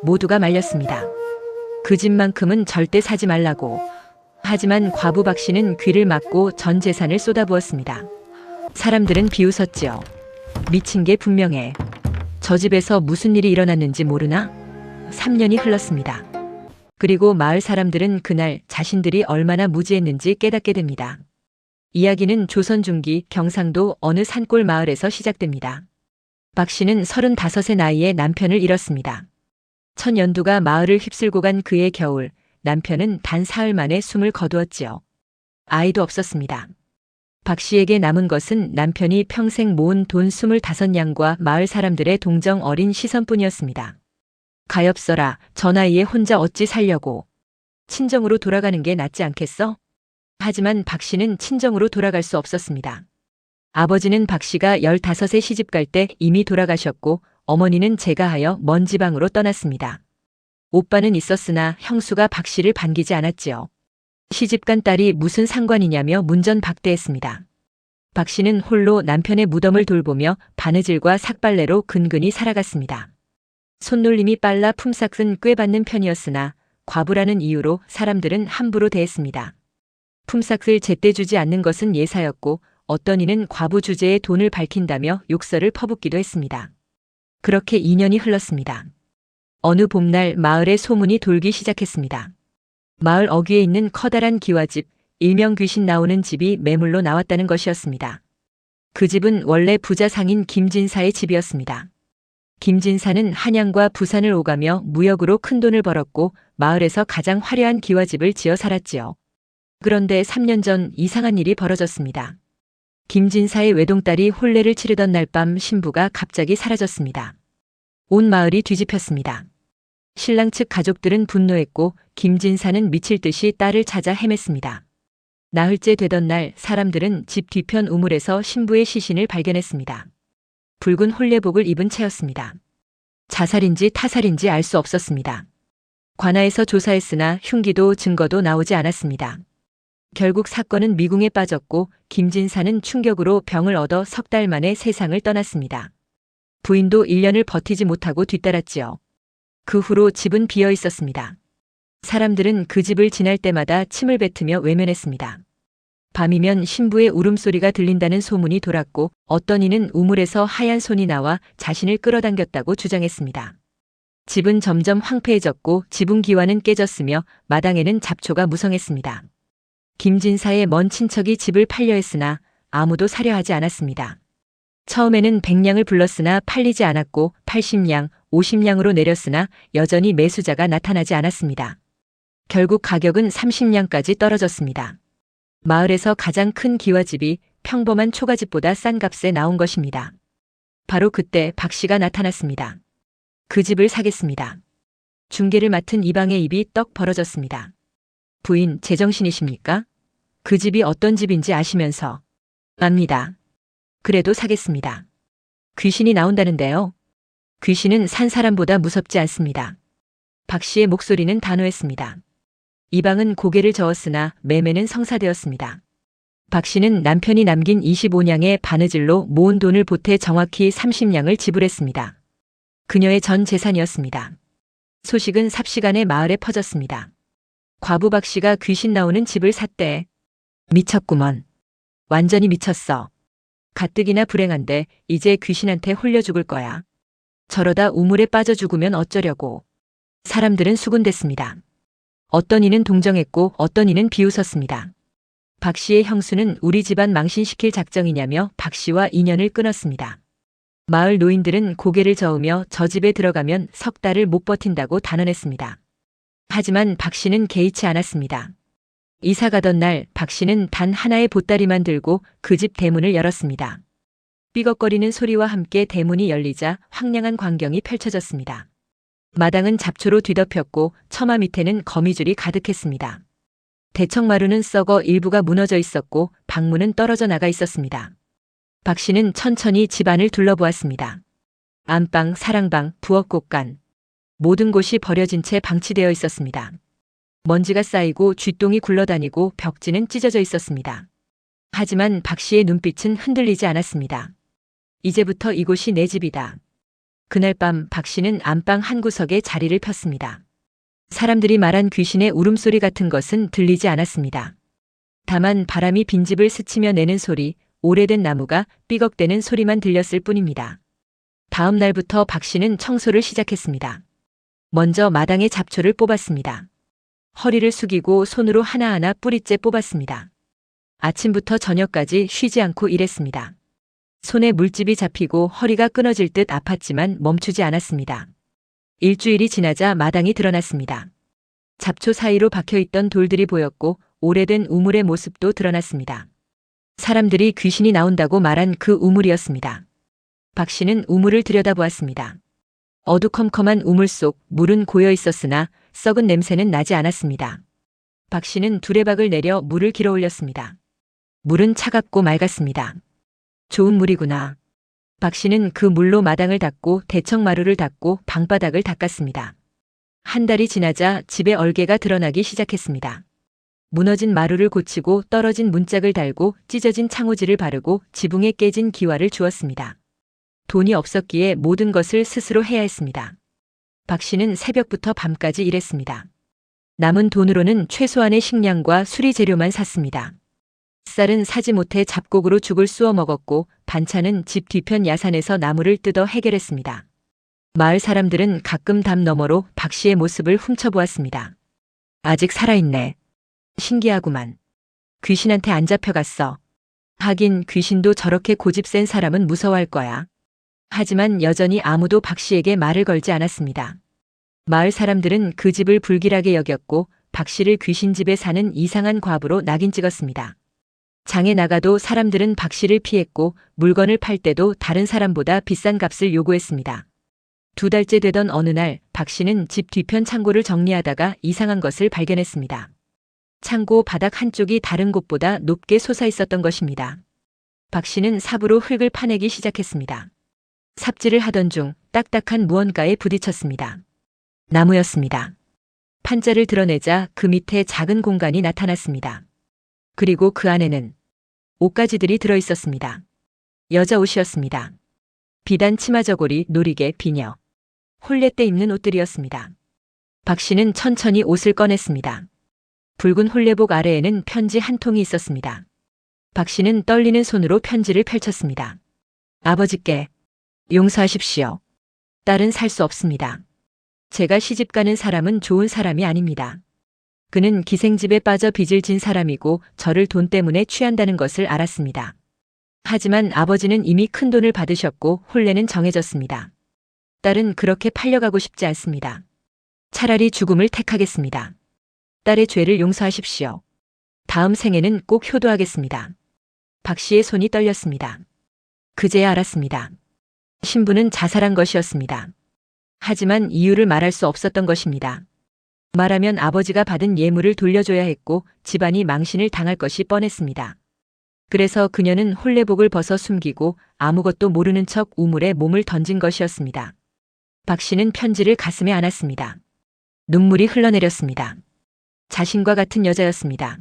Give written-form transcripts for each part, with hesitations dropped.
모두가 말렸습니다. 그 집만큼은 절대 사지 말라고. 하지만 과부 박 씨는 귀를 막고 전 재산을 쏟아부었습니다. 사람들은 비웃었지요. 미친 게 분명해. 저 집에서 무슨 일이 일어났는지 모르나? 3년이 흘렀습니다. 그리고 마을 사람들은 그날 자신들이 얼마나 무지했는지 깨닫게 됩니다. 이야기는 조선 중기 경상도 어느 산골 마을에서 시작됩니다. 박 씨는 35의 나이에 남편을 잃었습니다. 천연두가 마을을 휩쓸고 간 그의 겨울, 남편은 단 사흘 만에 숨을 거두었지요. 아이도 없었습니다. 박 씨에게 남은 것은 남편이 평생 모은 돈 25냥과 마을 사람들의 동정 어린 시선뿐이었습니다. 가엾어라, 저 나이에 혼자 어찌 살려고. 친정으로 돌아가는 게 낫지 않겠어? 하지만 박 씨는 친정으로 돌아갈 수 없었습니다. 아버지는 박 씨가 15세 시집갈 때 이미 돌아가셨고 어머니는 제가하여 먼 지방으로 떠났습니다. 오빠는 있었으나 형수가 박 씨를 반기지 않았지요. 시집간 딸이 무슨 상관이냐며 문전박대했습니다. 박 씨는 홀로 남편의 무덤을 돌보며 바느질과 삭발레로 근근히 살아갔습니다. 손놀림이 빨라 품삯은 꽤 받는 편이었으나 과부라는 이유로 사람들은 함부로 대했습니다. 품삯을 제때 주지 않는 것은 예사였고 어떤 이는 과부 주제에 돈을 밝힌다며 욕설을 퍼붓기도 했습니다. 그렇게 2년이 흘렀습니다. 어느 봄날 마을에 소문이 돌기 시작했습니다. 마을 어귀에 있는 커다란 기와집, 일명 귀신 나오는 집이 매물로 나왔다는 것이었습니다. 그 집은 원래 부자 상인 김진사의 집이었습니다. 김진사는 한양과 부산을 오가며 무역으로 큰 돈을 벌었고 마을에서 가장 화려한 기와집을 지어 살았지요. 그런데 3년 전 이상한 일이 벌어졌습니다. 김진사의 외동딸이 혼례를 치르던 날 밤 신부가 갑자기 사라졌습니다. 온 마을이 뒤집혔습니다. 신랑 측 가족들은 분노했고 김진사는 미칠 듯이 딸을 찾아 헤맸습니다. 나흘째 되던 날 사람들은 집 뒤편 우물에서 신부의 시신을 발견했습니다. 붉은 혼례복을 입은 채였습니다. 자살인지 타살인지 알 수 없었습니다. 관아에서 조사했으나 흉기도 증거도 나오지 않았습니다. 결국 사건은 미궁에 빠졌고 김진사는 충격으로 병을 얻어 석 달 만에 세상을 떠났습니다. 부인도 1년을 버티지 못하고 뒤따랐지요. 그 후로 집은 비어 있었습니다. 사람들은 그 집을 지날 때마다 침을 뱉으며 외면했습니다. 밤이면 신부의 울음소리가 들린다는 소문이 돌았고 어떤 이는 우물에서 하얀 손이 나와 자신을 끌어당겼다고 주장했습니다. 집은 점점 황폐해졌고 지붕 기와는 깨졌으며 마당에는 잡초가 무성했습니다. 김진사의 먼 친척이 집을 팔려 했으나 아무도 사려 하지 않았습니다. 처음에는 100냥을 불렀으나 팔리지 않았고 80냥, 50냥으로 내렸으나 여전히 매수자가 나타나지 않았습니다. 결국 가격은 30냥까지 떨어졌습니다. 마을에서 가장 큰 기와집이 평범한 초가집보다 싼 값에 나온 것입니다. 바로 그때 박 씨가 나타났습니다. 그 집을 사겠습니다. 중개를 맡은 이방의 입이 떡 벌어졌습니다. 부인, 제정신이십니까? 그 집이 어떤 집인지 아시면서. 압니다. 그래도 사겠습니다. 귀신이 나온다는데요. 귀신은 산 사람보다 무섭지 않습니다. 박 씨의 목소리는 단호했습니다. 이방은 고개를 저었으나 매매는 성사되었습니다. 박 씨는 남편이 남긴 25냥의 바느질로 모은 돈을 보태 정확히 30냥을 지불했습니다. 그녀의 전 재산이었습니다. 소식은 삽시간에 마을에 퍼졌습니다. 과부 박 씨가 귀신 나오는 집을 샀대. 미쳤구먼. 완전히 미쳤어. 가뜩이나 불행한데 이제 귀신한테 홀려 죽을 거야. 저러다 우물에 빠져 죽으면 어쩌려고. 사람들은 수군댔습니다. 어떤 이는 동정했고 어떤 이는 비웃었습니다. 박 씨의 형수는 우리 집안 망신시킬 작정이냐며 박 씨와 인연을 끊었습니다. 마을 노인들은 고개를 저으며 저 집에 들어가면 석 달을 못 버틴다고 단언했습니다. 하지만 박 씨는 개의치 않았습니다. 이사 가던 날 박 씨는 단 하나의 보따리만 들고 그 집 대문을 열었습니다. 삐걱거리는 소리와 함께 대문이 열리자 황량한 광경이 펼쳐졌습니다. 마당은 잡초로 뒤덮였고 처마 밑에는 거미줄이 가득했습니다. 대청마루는 썩어 일부가 무너져 있었고 방문은 떨어져 나가 있었습니다. 박 씨는 천천히 집안을 둘러보았습니다. 안방, 사랑방, 부엌곳간 모든 곳이 버려진 채 방치되어 있었습니다. 먼지가 쌓이고 쥐똥이 굴러다니고 벽지는 찢어져 있었습니다. 하지만 박 씨의 눈빛은 흔들리지 않았습니다. 이제부터 이곳이 내 집이다. 그날 밤 박 씨는 안방 한 구석에 자리를 폈습니다. 사람들이 말한 귀신의 울음소리 같은 것은 들리지 않았습니다. 다만 바람이 빈집을 스치며 내는 소리, 오래된 나무가 삐걱대는 소리만 들렸을 뿐입니다. 다음 날부터 박 씨는 청소를 시작했습니다. 먼저 마당에 잡초를 뽑았습니다. 허리를 숙이고 손으로 하나하나 뿌리째 뽑았습니다. 아침부터 저녁까지 쉬지 않고 일했습니다. 손에 물집이 잡히고 허리가 끊어질 듯 아팠지만 멈추지 않았습니다. 일주일이 지나자 마당이 드러났습니다. 잡초 사이로 박혀있던 돌들이 보였고 오래된 우물의 모습도 드러났습니다. 사람들이 귀신이 나온다고 말한 그 우물이었습니다. 박 씨는 우물을 들여다보았습니다. 어두컴컴한 우물 속 물은 고여 있었으나 썩은 냄새는 나지 않았습니다. 박 씨는 두레박을 내려 물을 길어 올렸습니다. 물은 차갑고 맑았습니다. 좋은 물이구나. 박 씨는 그 물로 마당을 닦고 대청마루를 닦고 방바닥을 닦았습니다. 한 달이 지나자 집에 얼개가 드러나기 시작했습니다. 무너진 마루를 고치고 떨어진 문짝을 달고 찢어진 창호지를 바르고 지붕에 깨진 기와를 주었습니다. 돈이 없었기에 모든 것을 스스로 해야 했습니다. 박 씨는 새벽부터 밤까지 일했습니다. 남은 돈으로는 최소한의 식량과 수리 재료만 샀습니다. 쌀은 사지 못해 잡곡으로 죽을 쑤어 먹었고 반찬은 집 뒤편 야산에서 나무를 뜯어 해결했습니다. 마을 사람들은 가끔 담 너머로 박 씨의 모습을 훔쳐보았습니다. 아직 살아있네. 신기하구만. 귀신한테 안 잡혀갔어. 하긴 귀신도 저렇게 고집 센 사람은 무서워할 거야. 하지만 여전히 아무도 박 씨에게 말을 걸지 않았습니다. 마을 사람들은 그 집을 불길하게 여겼고 박 씨를 귀신집에 사는 이상한 과부로 낙인 찍었습니다. 장에 나가도 사람들은 박 씨를 피했고 물건을 팔 때도 다른 사람보다 비싼 값을 요구했습니다. 2달째 되던 어느 날 박 씨는 집 뒤편 창고를 정리하다가 이상한 것을 발견했습니다. 창고 바닥 한쪽이 다른 곳보다 높게 솟아 있었던 것입니다. 박 씨는 삽으로 흙을 파내기 시작했습니다. 삽질을 하던 중 딱딱한 무언가에 부딪혔습니다. 나무였습니다. 판자를 드러내자 그 밑에 작은 공간이 나타났습니다. 그리고 그 안에는 옷가지들이 들어있었습니다. 여자 옷이었습니다. 비단 치마 저고리, 놀이개, 비녀, 혼례 때 입는 옷들이었습니다. 박 씨는 천천히 옷을 꺼냈습니다. 붉은 혼례복 아래에는 편지 한 통이 있었습니다. 박 씨는 떨리는 손으로 편지를 펼쳤습니다. 아버지께 용서하십시오. 딸은 살 수 없습니다. 제가 시집가는 사람은 좋은 사람이 아닙니다. 그는 기생집에 빠져 빚을 진 사람이고 저를 돈 때문에 취한다는 것을 알았습니다. 하지만 아버지는 이미 큰 돈을 받으셨고 혼례는 정해졌습니다. 딸은 그렇게 팔려가고 싶지 않습니다. 차라리 죽음을 택하겠습니다. 딸의 죄를 용서하십시오. 다음 생에는 꼭 효도하겠습니다. 박 씨의 손이 떨렸습니다. 그제야 알았습니다. 신부는 자살한 것이었습니다. 하지만 이유를 말할 수 없었던 것입니다. 말하면 아버지가 받은 예물을 돌려줘야 했고 집안이 망신을 당할 것이 뻔했습니다. 그래서 그녀는 혼례복을 벗어 숨기고 아무것도 모르는 척 우물에 몸을 던진 것이었습니다. 박 씨는 편지를 가슴에 안았습니다. 눈물이 흘러내렸습니다. 자신과 같은 여자였습니다.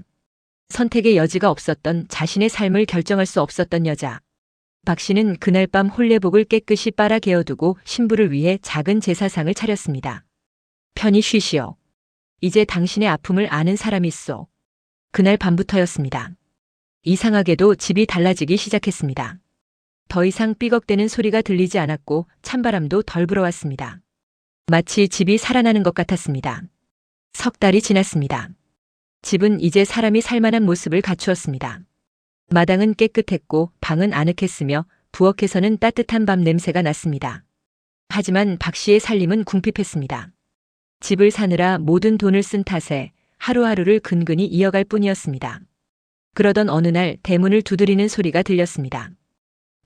선택의 여지가 없었던, 자신의 삶을 결정할 수 없었던 여자. 박 씨는 그날 밤 혼례복을 깨끗이 빨아 개어두고 신부를 위해 작은 제사상을 차렸습니다. 편히 쉬시오. 이제 당신의 아픔을 아는 사람이 있소. 그날 밤부터였습니다. 이상하게도 집이 달라지기 시작했습니다. 더 이상 삐걱대는 소리가 들리지 않았고 찬바람도 덜 불어왔습니다. 마치 집이 살아나는 것 같았습니다. 석 달이 지났습니다. 집은 이제 사람이 살만한 모습을 갖추었습니다. 마당은 깨끗했고 방은 아늑했으며 부엌에서는 따뜻한 밤 냄새가 났습니다. 하지만 박 씨의 살림은 궁핍했습니다. 집을 사느라 모든 돈을 쓴 탓에 하루하루를 근근히 이어갈 뿐이었습니다. 그러던 어느 날 대문을 두드리는 소리가 들렸습니다.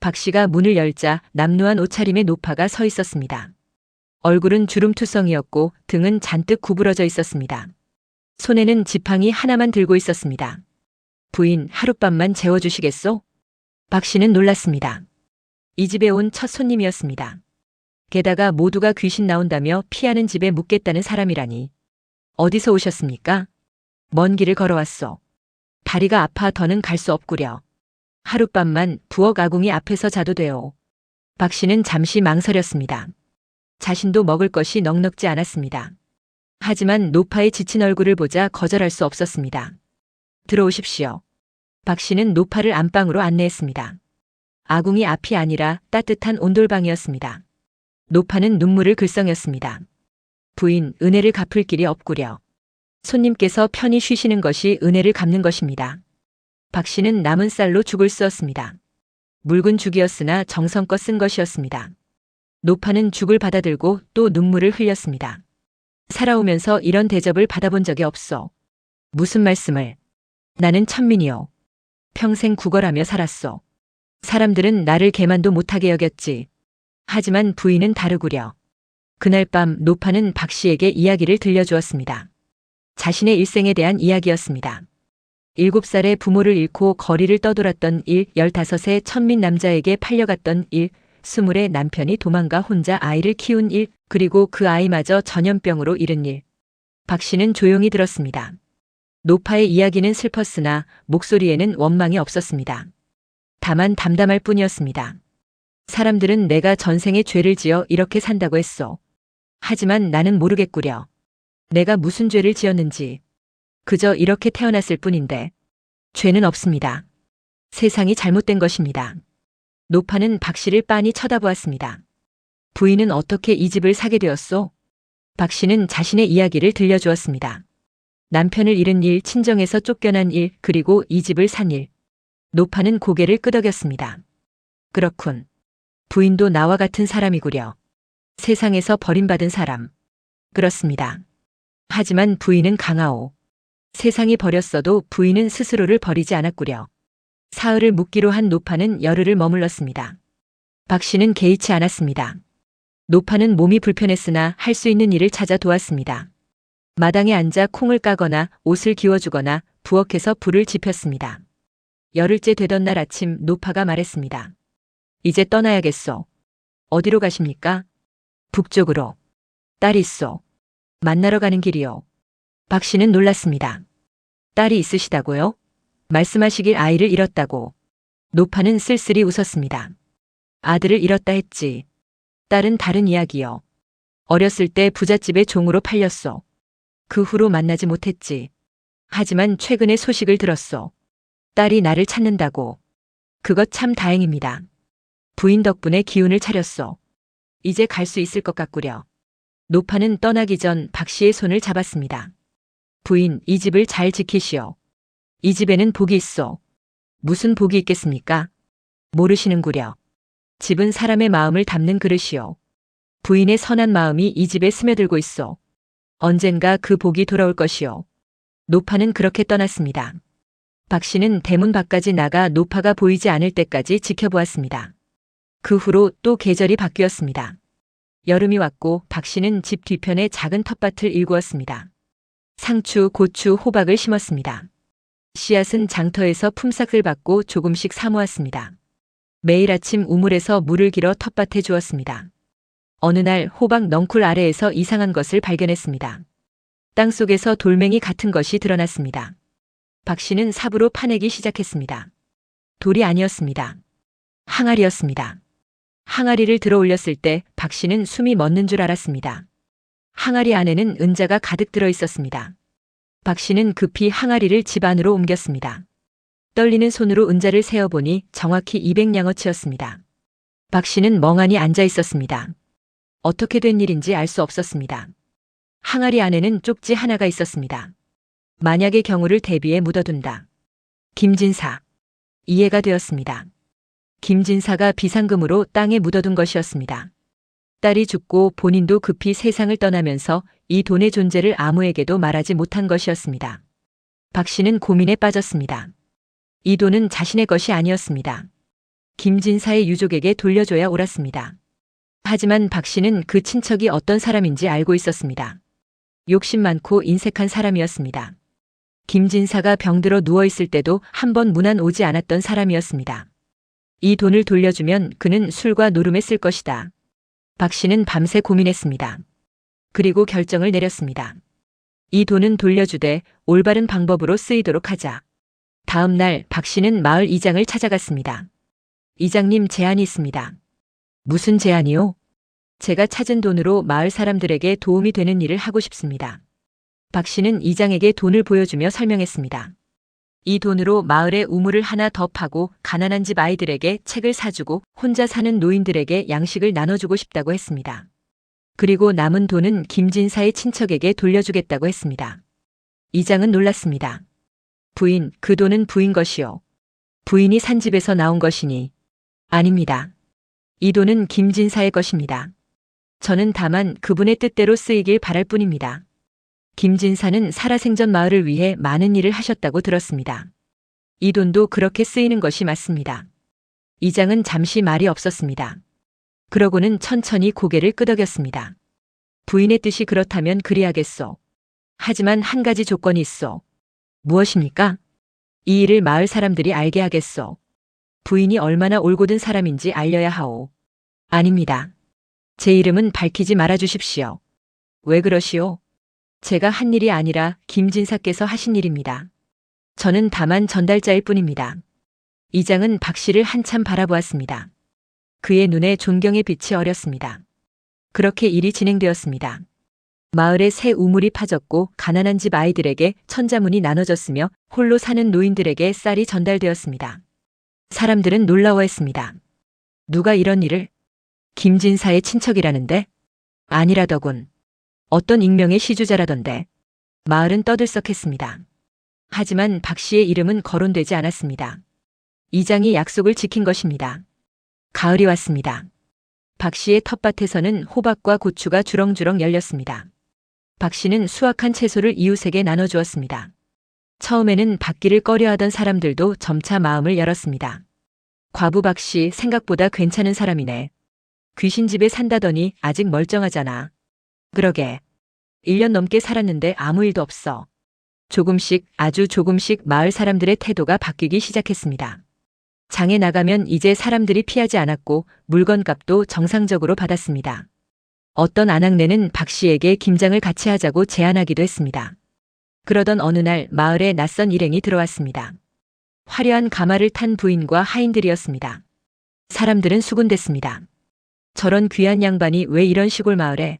박 씨가 문을 열자 남루한 옷차림의 노파가 서 있었습니다. 얼굴은 주름투성이었고 등은 잔뜩 구부러져 있었습니다. 손에는 지팡이 하나만 들고 있었습니다. 부인, 하룻밤만 재워주시겠소? 박 씨는 놀랐습니다. 이 집에 온 첫 손님이었습니다. 게다가 모두가 귀신 나온다며 피하는 집에 묵겠다는 사람이라니. 어디서 오셨습니까? 먼 길을 걸어왔소. 다리가 아파 더는 갈 수 없구려. 하룻밤만 부엌 아궁이 앞에서 자도 돼요. 박 씨는 잠시 망설였습니다. 자신도 먹을 것이 넉넉지 않았습니다. 하지만 노파의 지친 얼굴을 보자 거절할 수 없었습니다. 들어오십시오. 박 씨는 노파를 안방으로 안내했습니다. 아궁이 앞이 아니라 따뜻한 온돌방이었습니다. 노파는 눈물을 글썽였습니다. 부인, 은혜를 갚을 길이 없구려. 손님께서 편히 쉬시는 것이 은혜를 갚는 것입니다. 박 씨는 남은 쌀로 죽을 쓰었습니다. 묽은 죽이었으나 정성껏 쓴 것이었습니다. 노파는 죽을 받아들고 또 눈물을 흘렸습니다. 살아오면서 이런 대접을 받아본 적이 없어. 무슨 말씀을. 나는 천민이요. 평생 구걸하며 살았소. 사람들은 나를 개만도 못하게 여겼지. 하지만 부인은 다르구려. 그날 밤 노파는 박 씨에게 이야기를 들려주었습니다. 자신의 일생에 대한 이야기였습니다. 7살에 부모를 잃고 거리를 떠돌았던 일, 15세 천민 남자에게 팔려갔던 일, 20에 남편이 도망가 혼자 아이를 키운 일, 그리고 그 아이마저 전염병으로 잃은 일. 박 씨는 조용히 들었습니다. 노파의 이야기는 슬펐으나 목소리에는 원망이 없었습니다. 다만 담담할 뿐이었습니다. 사람들은 내가 전생에 죄를 지어 이렇게 산다고 했소. 하지만 나는 모르겠구려. 내가 무슨 죄를 지었는지. 그저 이렇게 태어났을 뿐인데. 죄는 없습니다. 세상이 잘못된 것입니다. 노파는 박 씨를 빤히 쳐다보았습니다. 부인은 어떻게 이 집을 사게 되었소? 박 씨는 자신의 이야기를 들려주었습니다. 남편을 잃은 일, 친정에서 쫓겨난 일, 그리고 이 집을 산 일. 노파는 고개를 끄덕였습니다. 그렇군. 부인도 나와 같은 사람이구려. 세상에서 버림받은 사람. 그렇습니다. 하지만 부인은 강하오. 세상이 버렸어도 부인은 스스로를 버리지 않았구려. 사흘을 묵기로 한 노파는 열흘을 머물렀습니다. 박 씨는 개의치 않았습니다. 노파는 몸이 불편했으나 할 수 있는 일을 찾아 도왔습니다. 마당에 앉아 콩을 까거나 옷을 기워주거나 부엌에서 불을 지폈습니다. 열흘째 되던 날 아침 노파가 말했습니다. 이제 떠나야겠소. 어디로 가십니까? 북쪽으로. 딸이 있소. 만나러 가는 길이요. 박 씨는 놀랐습니다. 딸이 있으시다고요? 말씀하시길 아이를 잃었다고. 노파는 쓸쓸히 웃었습니다. 아들을 잃었다 했지. 딸은 다른 이야기요. 어렸을 때 부잣집의 종으로 팔렸소. 그 후로 만나지 못했지. 하지만 최근에 소식을 들었소. 딸이 나를 찾는다고. 그것 참 다행입니다. 부인 덕분에 기운을 차렸소. 이제 갈 수 있을 것 같구려. 노파는 떠나기 전 박 씨의 손을 잡았습니다. 부인, 이 집을 잘 지키시오. 이 집에는 복이 있소. 무슨 복이 있겠습니까? 모르시는구려. 집은 사람의 마음을 담는 그릇이요. 부인의 선한 마음이 이 집에 스며들고 있어. 언젠가 그 복이 돌아올 것이요. 노파는 그렇게 떠났습니다. 박 씨는 대문 밖까지 나가 노파가 보이지 않을 때까지 지켜보았습니다. 그 후로 또 계절이 바뀌었습니다. 여름이 왔고 박 씨는 집 뒤편에 작은 텃밭을 일구었습니다. 상추, 고추, 호박을 심었습니다. 씨앗은 장터에서 품삯을 받고 조금씩 사모았습니다. 매일 아침 우물에서 물을 길어 텃밭에 주었습니다. 어느 날 호박 넝쿨 아래에서 이상한 것을 발견했습니다. 땅속에서 돌멩이 같은 것이 드러났습니다. 박 씨는 삽으로 파내기 시작했습니다. 돌이 아니었습니다. 항아리였습니다. 항아리를 들어 올렸을 때 박 씨는 숨이 멎는 줄 알았습니다. 항아리 안에는 은자가 가득 들어 있었습니다. 박 씨는 급히 항아리를 집 안으로 옮겼습니다. 떨리는 손으로 은자를 세어보니 정확히 200냥어치였습니다. 박 씨는 멍하니 앉아 있었습니다. 어떻게 된 일인지 알 수 없었습니다. 항아리 안에는 쪽지 하나가 있었습니다. 만약의 경우를 대비해 묻어둔다. 김진사. 이해가 되었습니다. 김진사가 비상금으로 땅에 묻어둔 것이었습니다. 딸이 죽고 본인도 급히 세상을 떠나면서 이 돈의 존재를 아무에게도 말하지 못한 것이었습니다. 박 씨는 고민에 빠졌습니다. 이 돈은 자신의 것이 아니었습니다. 김진사의 유족에게 돌려줘야 옳았습니다. 하지만 박 씨는 그 친척이 어떤 사람인지 알고 있었습니다. 욕심 많고 인색한 사람이었습니다. 김진사가 병들어 누워있을 때도 한 번 문 안 오지 않았던 사람이었습니다. 이 돈을 돌려주면 그는 술과 노름에 쓸 것이다. 박 씨는 밤새 고민했습니다. 그리고 결정을 내렸습니다. 이 돈은 돌려주되 올바른 방법으로 쓰이도록 하자. 다음 날 박 씨는 마을 이장을 찾아갔습니다. 이장님, 제안이 있습니다. 무슨 제안이요? 제가 찾은 돈으로 마을 사람들에게 도움이 되는 일을 하고 싶습니다. 박 씨는 이장에게 돈을 보여주며 설명했습니다. 이 돈으로 마을에 우물을 하나 더 파고 가난한 집 아이들에게 책을 사주고 혼자 사는 노인들에게 양식을 나눠주고 싶다고 했습니다. 그리고 남은 돈은 김진사의 친척에게 돌려주겠다고 했습니다. 이장은 놀랐습니다. 부인, 그 돈은 부인 것이요. 부인이 산 집에서 나온 것이니. 아닙니다. 이 돈은 김진사의 것입니다. 저는 다만 그분의 뜻대로 쓰이길 바랄 뿐입니다. 김진사는 살아생전 마을을 위해 많은 일을 하셨다고 들었습니다. 이 돈도 그렇게 쓰이는 것이 맞습니다. 이장은 잠시 말이 없었습니다. 그러고는 천천히 고개를 끄덕였습니다. 부인의 뜻이 그렇다면 그리하겠소. 하지만 한 가지 조건이 있소. 무엇입니까? 이 일을 마을 사람들이 알게 하겠소. 부인이 얼마나 올곧은 사람인지 알려야 하오. 아닙니다. 제 이름은 밝히지 말아 주십시오. 왜 그러시오? 제가 한 일이 아니라 김진사께서 하신 일입니다. 저는 다만 전달자일 뿐입니다. 이장은 박 씨를 한참 바라보았습니다. 그의 눈에 존경의 빛이 어렸습니다. 그렇게 일이 진행되었습니다. 마을에 새 우물이 파졌고 가난한 집 아이들에게 천자문이 나눠졌으며 홀로 사는 노인들에게 쌀이 전달되었습니다. 사람들은 놀라워했습니다. 누가 이런 일을? 김진사의 친척이라는데? 아니라더군. 어떤 익명의 시주자라던데. 마을은 떠들썩했습니다. 하지만 박 씨의 이름은 거론되지 않았습니다. 이장이 약속을 지킨 것입니다. 가을이 왔습니다. 박 씨의 텃밭에서는 호박과 고추가 주렁주렁 열렸습니다. 박 씨는 수확한 채소를 이웃에게 나눠주었습니다. 처음에는 받기를 꺼려하던 사람들도 점차 마음을 열었습니다. 과부 박 씨 생각보다 괜찮은 사람이네. 귀신집에 산다더니 아직 멀쩡하잖아. 그러게. 1년 넘게 살았는데 아무 일도 없어. 조금씩 아주 조금씩 마을 사람들의 태도가 바뀌기 시작했습니다. 장에 나가면 이제 사람들이 피하지 않았고 물건값도 정상적으로 받았습니다. 어떤 아낙네는 박 씨에게 김장을 같이 하자고 제안하기도 했습니다. 그러던 어느 날 마을에 낯선 일행이 들어왔습니다. 화려한 가마를 탄 부인과 하인들이었습니다. 사람들은 수군댔습니다. 저런 귀한 양반이 왜 이런 시골 마을에?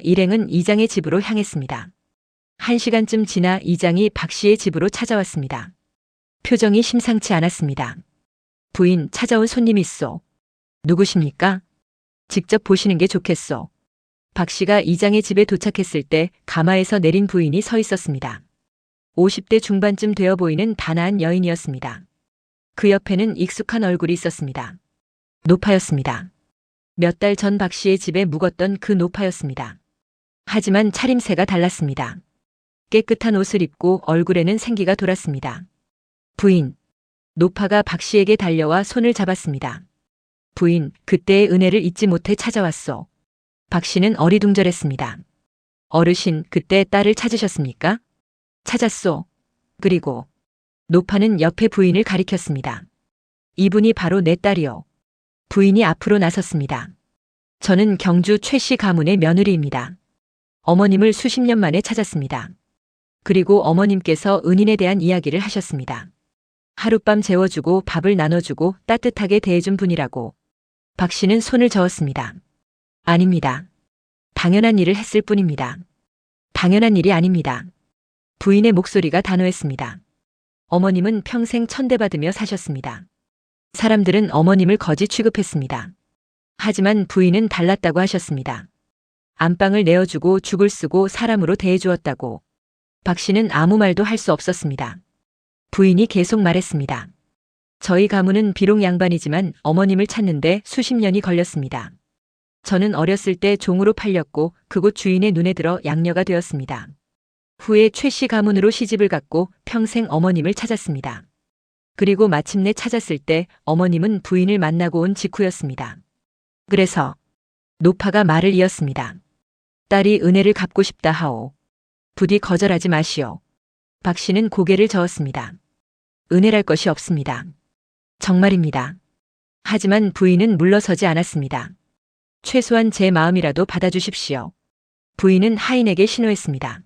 일행은 이장의 집으로 향했습니다. 1시간쯤 지나 이장이 박 씨의 집으로 찾아왔습니다. 표정이 심상치 않았습니다. 부인, 찾아온 손님 있소. 누구십니까? 직접 보시는 게 좋겠소. 박 씨가 이장의 집에 도착했을 때 가마에서 내린 부인이 서 있었습니다. 50대 중반쯤 되어 보이는 단아한 여인이었습니다. 그 옆에는 익숙한 얼굴이 있었습니다. 노파였습니다. 몇 달 전 박 씨의 집에 묵었던 그 노파였습니다. 하지만 차림새가 달랐습니다. 깨끗한 옷을 입고 얼굴에는 생기가 돌았습니다. 부인. 노파가 박 씨에게 달려와 손을 잡았습니다. 부인, 그때의 은혜를 잊지 못해 찾아왔소. 박 씨는 어리둥절했습니다. 어르신, 그때 딸을 찾으셨습니까? 찾았소. 그리고 노파는 옆에 부인을 가리켰습니다. 이분이 바로 내 딸이요. 부인이 앞으로 나섰습니다. 저는 경주 최 씨 가문의 며느리입니다. 어머님을 수십 년 만에 찾았습니다. 그리고 어머님께서 은인에 대한 이야기를 하셨습니다. 하룻밤 재워주고 밥을 나눠주고 따뜻하게 대해준 분이라고. 박 씨는 손을 저었습니다. 아닙니다. 당연한 일을 했을 뿐입니다. 당연한 일이 아닙니다. 부인의 목소리가 단호했습니다. 어머님은 평생 천대받으며 사셨습니다. 사람들은 어머님을 거지 취급했습니다. 하지만 부인은 달랐다고 하셨습니다. 안방을 내어주고 죽을 쓰고 사람으로 대해주었다고. 박 씨는 아무 말도 할 수 없었습니다. 부인이 계속 말했습니다. 저희 가문은 비록 양반이지만 어머님을 찾는데 수십 년이 걸렸습니다. 저는 어렸을 때 종으로 팔렸고 그곳 주인의 눈에 들어 양녀가 되었습니다. 후에 최 씨 가문으로 시집을 갔고 평생 어머님을 찾았습니다. 그리고 마침내 찾았을 때 어머님은 부인을 만나고 온 직후였습니다. 그래서 노파가 말을 이었습니다. 딸이 은혜를 갚고 싶다 하오. 부디 거절하지 마시오. 박 씨는 고개를 저었습니다. 은혜랄 것이 없습니다. 정말입니다. 하지만 부인은 물러서지 않았습니다. 최소한 제 마음이라도 받아주십시오. 부인은 하인에게 신호했습니다.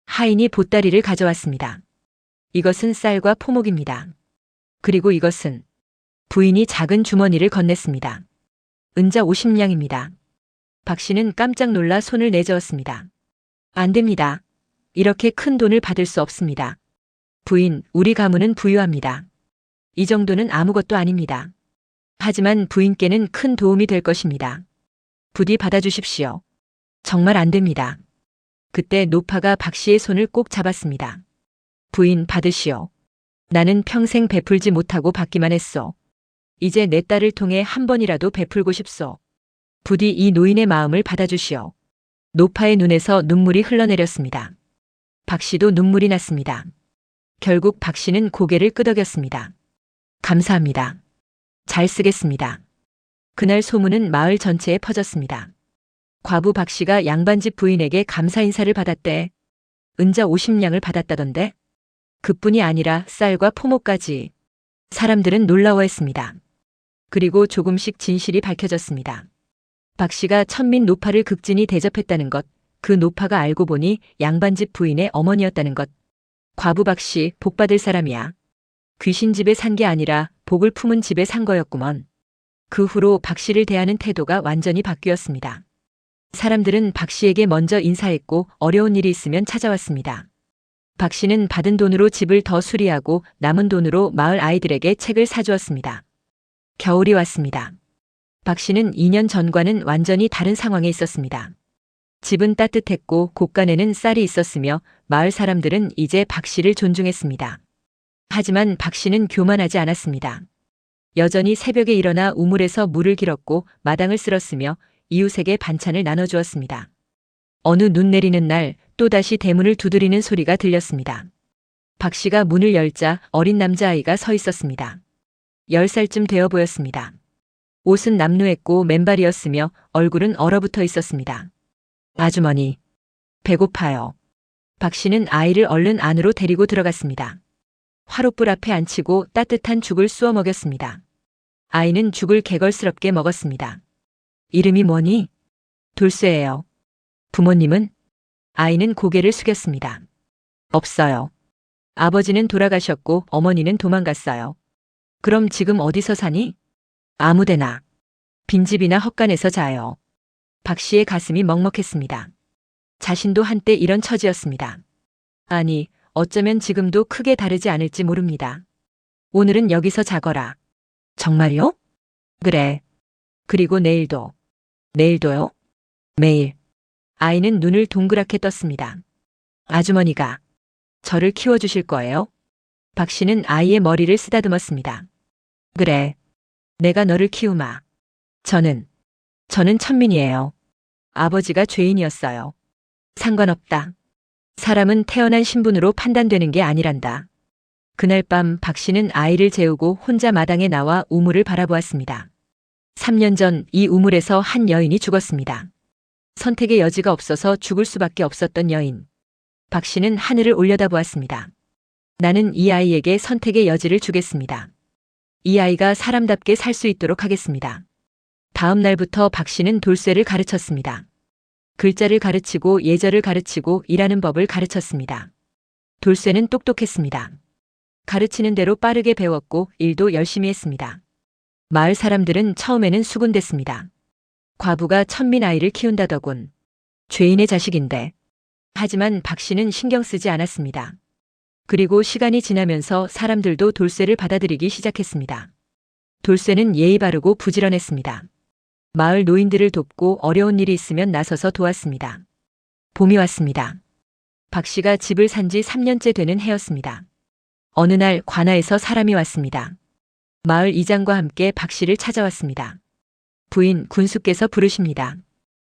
하인이 보따리를 가져왔습니다. 이것은 쌀과 포목입니다. 그리고 이것은 부인이 작은 주머니를 건넸습니다. 은자 50냥입니다. 박 씨는 깜짝 놀라 손을 내저었습니다. 안 됩니다. 이렇게 큰 돈을 받을 수 없습니다. 부인, 우리 가문은 부유합니다. 이 정도는 아무것도 아닙니다. 하지만 부인께는 큰 도움이 될 것입니다. 부디 받아주십시오. 정말 안 됩니다. 그때 노파가 박 씨의 손을 꼭 잡았습니다. 부인, 받으시오. 나는 평생 베풀지 못하고 받기만 했소. 이제 내 딸을 통해 한 번이라도 베풀고 싶소. 부디 이 노인의 마음을 받아주시오. 노파의 눈에서 눈물이 흘러내렸습니다. 박 씨도 눈물이 났습니다. 결국 박 씨는 고개를 끄덕였습니다. 감사합니다. 잘 쓰겠습니다. 그날 소문은 마을 전체에 퍼졌습니다. 과부 박 씨가 양반집 부인에게 감사 인사를 받았대. 은자 50냥을 받았다던데. 그뿐이 아니라 쌀과 포목까지. 사람들은 놀라워했습니다. 그리고 조금씩 진실이 밝혀졌습니다. 박 씨가 천민 노파를 극진히 대접했다는 것, 그 노파가 알고 보니 양반집 부인의 어머니였다는 것. 과부 박 씨, 복 받을 사람이야. 귀신집에 산 게 아니라 복을 품은 집에 산 거였구먼. 그 후로 박 씨를 대하는 태도가 완전히 바뀌었습니다. 사람들은 박 씨에게 먼저 인사했고 어려운 일이 있으면 찾아왔습니다. 박 씨는 받은 돈으로 집을 더 수리하고 남은 돈으로 마을 아이들에게 책을 사주었습니다. 겨울이 왔습니다. 박 씨는 2년 전과는 완전히 다른 상황에 있었습니다. 집은 따뜻했고 곳간에는 쌀이 있었으며 마을 사람들은 이제 박 씨를 존중했습니다. 하지만 박 씨는 교만하지 않았습니다. 여전히 새벽에 일어나 우물에서 물을 길었고 마당을 쓸었으며 이웃에게 반찬을 나눠주었습니다. 어느 눈 내리는 날 또다시 대문을 두드리는 소리가 들렸습니다. 박 씨가 문을 열자 어린 남자아이가 서 있었습니다. 10살쯤 되어 보였습니다. 옷은 남루했고 맨발이었으며 얼굴은 얼어붙어 있었습니다. 아주머니, 배고파요. 박 씨는 아이를 얼른 안으로 데리고 들어갔습니다. 화롯불 앞에 앉히고 따뜻한 죽을 쑤어 먹였습니다. 아이는 죽을 개걸스럽게 먹었습니다. 이름이 뭐니? 돌쇠예요. 부모님은? 아이는 고개를 숙였습니다. 없어요. 아버지는 돌아가셨고 어머니는 도망갔어요. 그럼 지금 어디서 사니? 아무데나. 빈집이나 헛간에서 자요. 박 씨의 가슴이 먹먹했습니다. 자신도 한때 이런 처지였습니다. 아니, 어쩌면 지금도 크게 다르지 않을지 모릅니다. 오늘은 여기서 자거라. 정말요? 그래. 그리고 내일도. 내일도요? 매일. 아이는 눈을 동그랗게 떴습니다. 아주머니가 저를 키워주실 거예요? 박 씨는 아이의 머리를 쓰다듬었습니다. 그래. 내가 너를 키우마. 저는 천민이에요. 아버지가 죄인이었어요. 상관없다. 사람은 태어난 신분으로 판단되는 게 아니란다. 그날 밤 박 씨는 아이를 재우고 혼자 마당에 나와 우물을 바라보았습니다. 3년 전 이 우물에서 한 여인이 죽었습니다. 선택의 여지가 없어서 죽을 수밖에 없었던 여인. 박 씨는 하늘을 올려다보았습니다. 나는 이 아이에게 선택의 여지를 주겠습니다. 이 아이가 사람답게 살 수 있도록 하겠습니다. 다음 날부터 박 씨는 돌쇠를 가르쳤습니다. 글자를 가르치고 예절을 가르치고 일하는 법을 가르쳤습니다. 돌쇠는 똑똑했습니다. 가르치는 대로 빠르게 배웠고 일도 열심히 했습니다. 마을 사람들은 처음에는 수군댔습니다. 과부가 천민 아이를 키운다더군. 죄인의 자식인데. 하지만 박 씨는 신경 쓰지 않았습니다. 그리고 시간이 지나면서 사람들도 돌쇠를 받아들이기 시작했습니다. 돌쇠는 예의 바르고 부지런했습니다. 마을 노인들을 돕고 어려운 일이 있으면 나서서 도왔습니다. 봄이 왔습니다. 박 씨가 집을 산 지 3년째 되는 해였습니다. 어느 날 관아에서 사람이 왔습니다. 마을 이장과 함께 박 씨를 찾아왔습니다. 부인, 군수께서 부르십니다.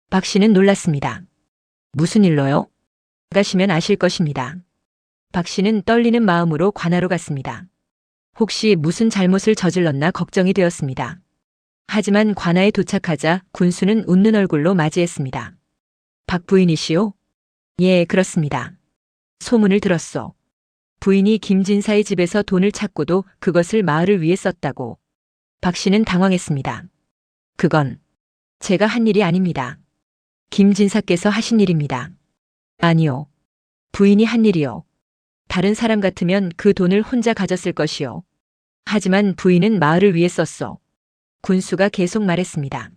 박 씨는 놀랐습니다. 무슨 일로요? 가시면 아실 것입니다. 박 씨는 떨리는 마음으로 관아로 갔습니다. 혹시 무슨 잘못을 저질렀나 걱정이 되었습니다. 하지만 관아에 도착하자 군수는 웃는 얼굴로 맞이했습니다. 박 부인이시오? 예, 그렇습니다. 소문을 들었소. 부인이 김진사의 집에서 돈을 찾고도 그것을 마을을 위해 썼다고. 박 씨는 당황했습니다. 그건 제가 한 일이 아닙니다. 김진사께서 하신 일입니다. 아니요. 부인이 한 일이요. 다른 사람 같으면 그 돈을 혼자 가졌을 것이요. 하지만 부인은 마을을 위해 썼소. 군수가 계속 말했습니다.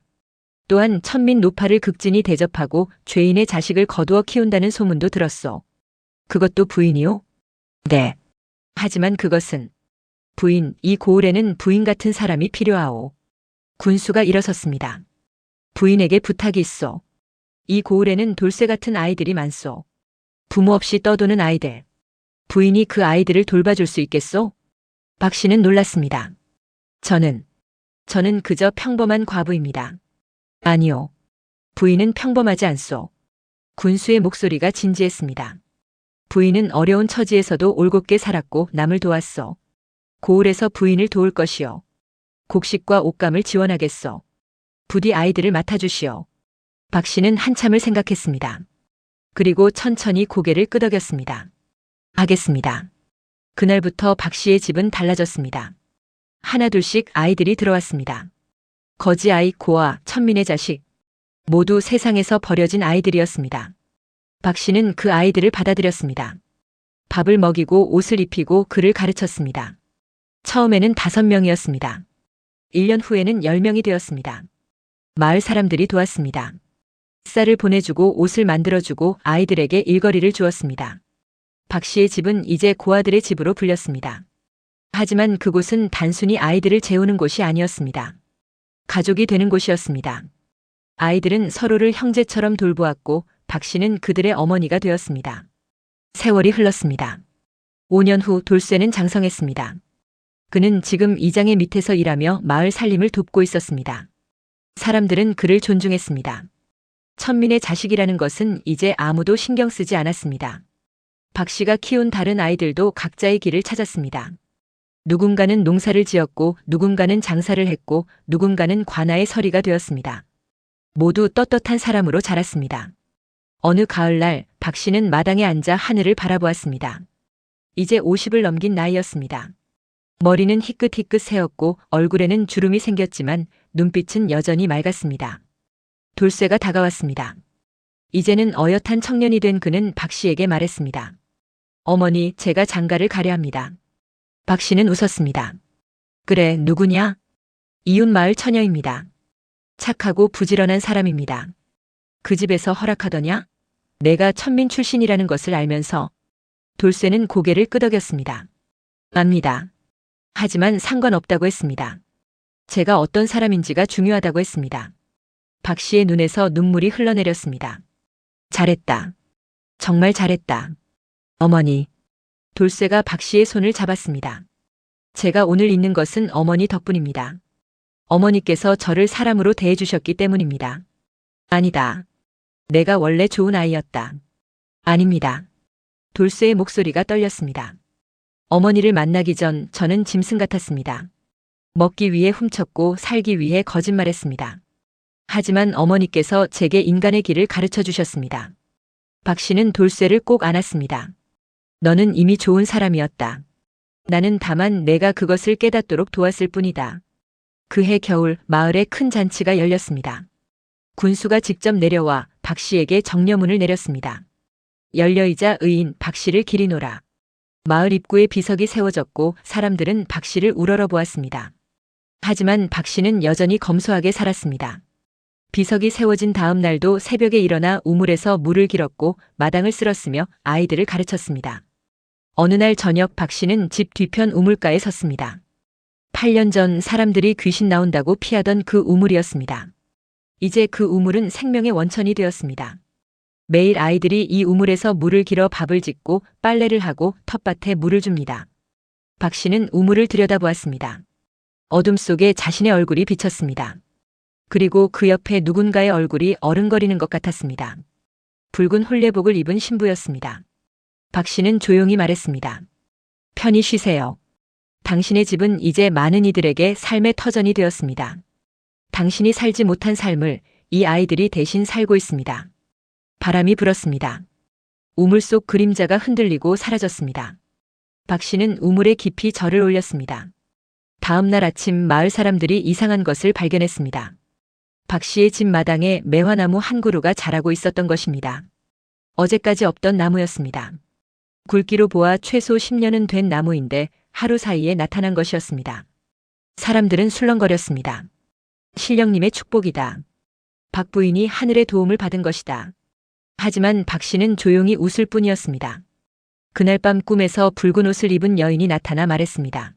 또한 천민 노파를 극진히 대접하고 죄인의 자식을 거두어 키운다는 소문도 들었소. 그것도 부인이요? 네. 하지만 그것은 부인, 이 고을에는 부인 같은 사람이 필요하오. 군수가 일어섰습니다. 부인에게 부탁이 있소. 이 고을에는 돌쇠 같은 아이들이 많소. 부모 없이 떠도는 아이들. 부인이 그 아이들을 돌봐줄 수 있겠소? 박 씨는 놀랐습니다. 저는 그저 평범한 과부입니다. 아니요. 부인은 평범하지 않소. 군수의 목소리가 진지했습니다. 부인은 어려운 처지에서도 올곧게 살았고 남을 도왔소. 고을에서 부인을 도울 것이요. 곡식과 옷감을 지원하겠소. 부디 아이들을 맡아주시오. 박 씨는 한참을 생각했습니다. 그리고 천천히 고개를 끄덕였습니다. 하겠습니다. 그날부터 박 씨의 집은 달라졌습니다. 하나둘씩 아이들이 들어왔습니다. 거지 아이 고아, 천민의 자식. 모두 세상에서 버려진 아이들이었습니다. 박 씨는 그 아이들을 받아들였습니다. 밥을 먹이고 옷을 입히고 글을 가르쳤습니다. 처음에는 5명이었습니다. 1년 후에는 10명이 되었습니다. 마을 사람들이 도왔습니다. 쌀을 보내주고 옷을 만들어주고 아이들에게 일거리를 주었습니다. 박 씨의 집은 이제 고아들의 집으로 불렸습니다. 하지만 그곳은 단순히 아이들을 재우는 곳이 아니었습니다. 가족이 되는 곳이었습니다. 아이들은 서로를 형제처럼 돌보았고 박 씨는 그들의 어머니가 되었습니다. 세월이 흘렀습니다. 5년 후 돌쇠는 장성했습니다. 그는 지금 이장의 밑에서 일하며 마을 살림을 돕고 있었습니다. 사람들은 그를 존중했습니다. 천민의 자식이라는 것은 이제 아무도 신경 쓰지 않았습니다. 박 씨가 키운 다른 아이들도 각자의 길을 찾았습니다. 누군가는 농사를 지었고 누군가는 장사를 했고 누군가는 관아의 서리가 되었습니다. 모두 떳떳한 사람으로 자랐습니다. 어느 가을날 박 씨는 마당에 앉아 하늘을 바라보았습니다. 이제 50을 넘긴 나이였습니다. 머리는 희끗희끗 새었고 얼굴에는 주름이 생겼지만 눈빛은 여전히 맑았습니다. 돌쇠가 다가왔습니다. 이제는 어엿한 청년이 된 그는 박 씨에게 말했습니다. 어머니, 제가 장가를 가려 합니다. 박 씨는 웃었습니다. 그래, 누구냐? 이웃 마을 처녀입니다. 착하고 부지런한 사람입니다. 그 집에서 허락하더냐? 내가 천민 출신이라는 것을 알면서. 돌쇠는 고개를 끄덕였습니다. 압니다. 하지만 상관없다고 했습니다. 제가 어떤 사람인지가 중요하다고 했습니다. 박 씨의 눈에서 눈물이 흘러내렸습니다. 잘했다. 정말 잘했다. 어머니. 돌쇠가 박 씨의 손을 잡았습니다. 제가 오늘 있는 것은 어머니 덕분입니다. 어머니께서 저를 사람으로 대해주셨기 때문입니다. 아니다. 내가 원래 좋은 아이였다. 아닙니다. 돌쇠의 목소리가 떨렸습니다. 어머니를 만나기 전 저는 짐승 같았습니다. 먹기 위해 훔쳤고 살기 위해 거짓말했습니다. 하지만 어머니께서 제게 인간의 길을 가르쳐 주셨습니다. 박 씨는 돌쇠를 꼭 안았습니다. 너는 이미 좋은 사람이었다. 나는 다만 내가 그것을 깨닫도록 도왔을 뿐이다. 그해 겨울 마을에 큰 잔치가 열렸습니다. 군수가 직접 내려와 박 씨에게 정려문을 내렸습니다. 열려이자 의인 박 씨를 기리노라. 마을 입구에 비석이 세워졌고 사람들은 박 씨를 우러러보았습니다. 하지만 박 씨는 여전히 검소하게 살았습니다. 비석이 세워진 다음 날도 새벽에 일어나 우물에서 물을 길었고 마당을 쓸었으며 아이들을 가르쳤습니다. 어느 날 저녁 박 씨는 집 뒤편 우물가에 섰습니다. 8년 전 사람들이 귀신 나온다고 피하던 그 우물이었습니다. 이제 그 우물은 생명의 원천이 되었습니다. 매일 아이들이 이 우물에서 물을 길어 밥을 짓고 빨래를 하고 텃밭에 물을 줍니다. 박 씨는 우물을 들여다보았습니다. 어둠 속에 자신의 얼굴이 비쳤습니다. 그리고 그 옆에 누군가의 얼굴이 어른거리는 것 같았습니다. 붉은 혼례복을 입은 신부였습니다. 박 씨는 조용히 말했습니다. 편히 쉬세요. 당신의 집은 이제 많은 이들에게 삶의 터전이 되었습니다. 당신이 살지 못한 삶을 이 아이들이 대신 살고 있습니다. 바람이 불었습니다. 우물 속 그림자가 흔들리고 사라졌습니다. 박 씨는 우물에 깊이 절을 올렸습니다. 다음 날 아침 마을 사람들이 이상한 것을 발견했습니다. 박 씨의 집 마당에 매화나무 한 그루가 자라고 있었던 것입니다. 어제까지 없던 나무였습니다. 굵기로 보아 최소 10년은 된 나무인데 하루 사이에 나타난 것이었습니다. 사람들은 술렁거렸습니다. 신령님의 축복이다. 박 부인이 하늘의 도움을 받은 것이다. 하지만 박 씨는 조용히 웃을 뿐이었습니다. 그날 밤 꿈에서 붉은 옷을 입은 여인이 나타나 말했습니다.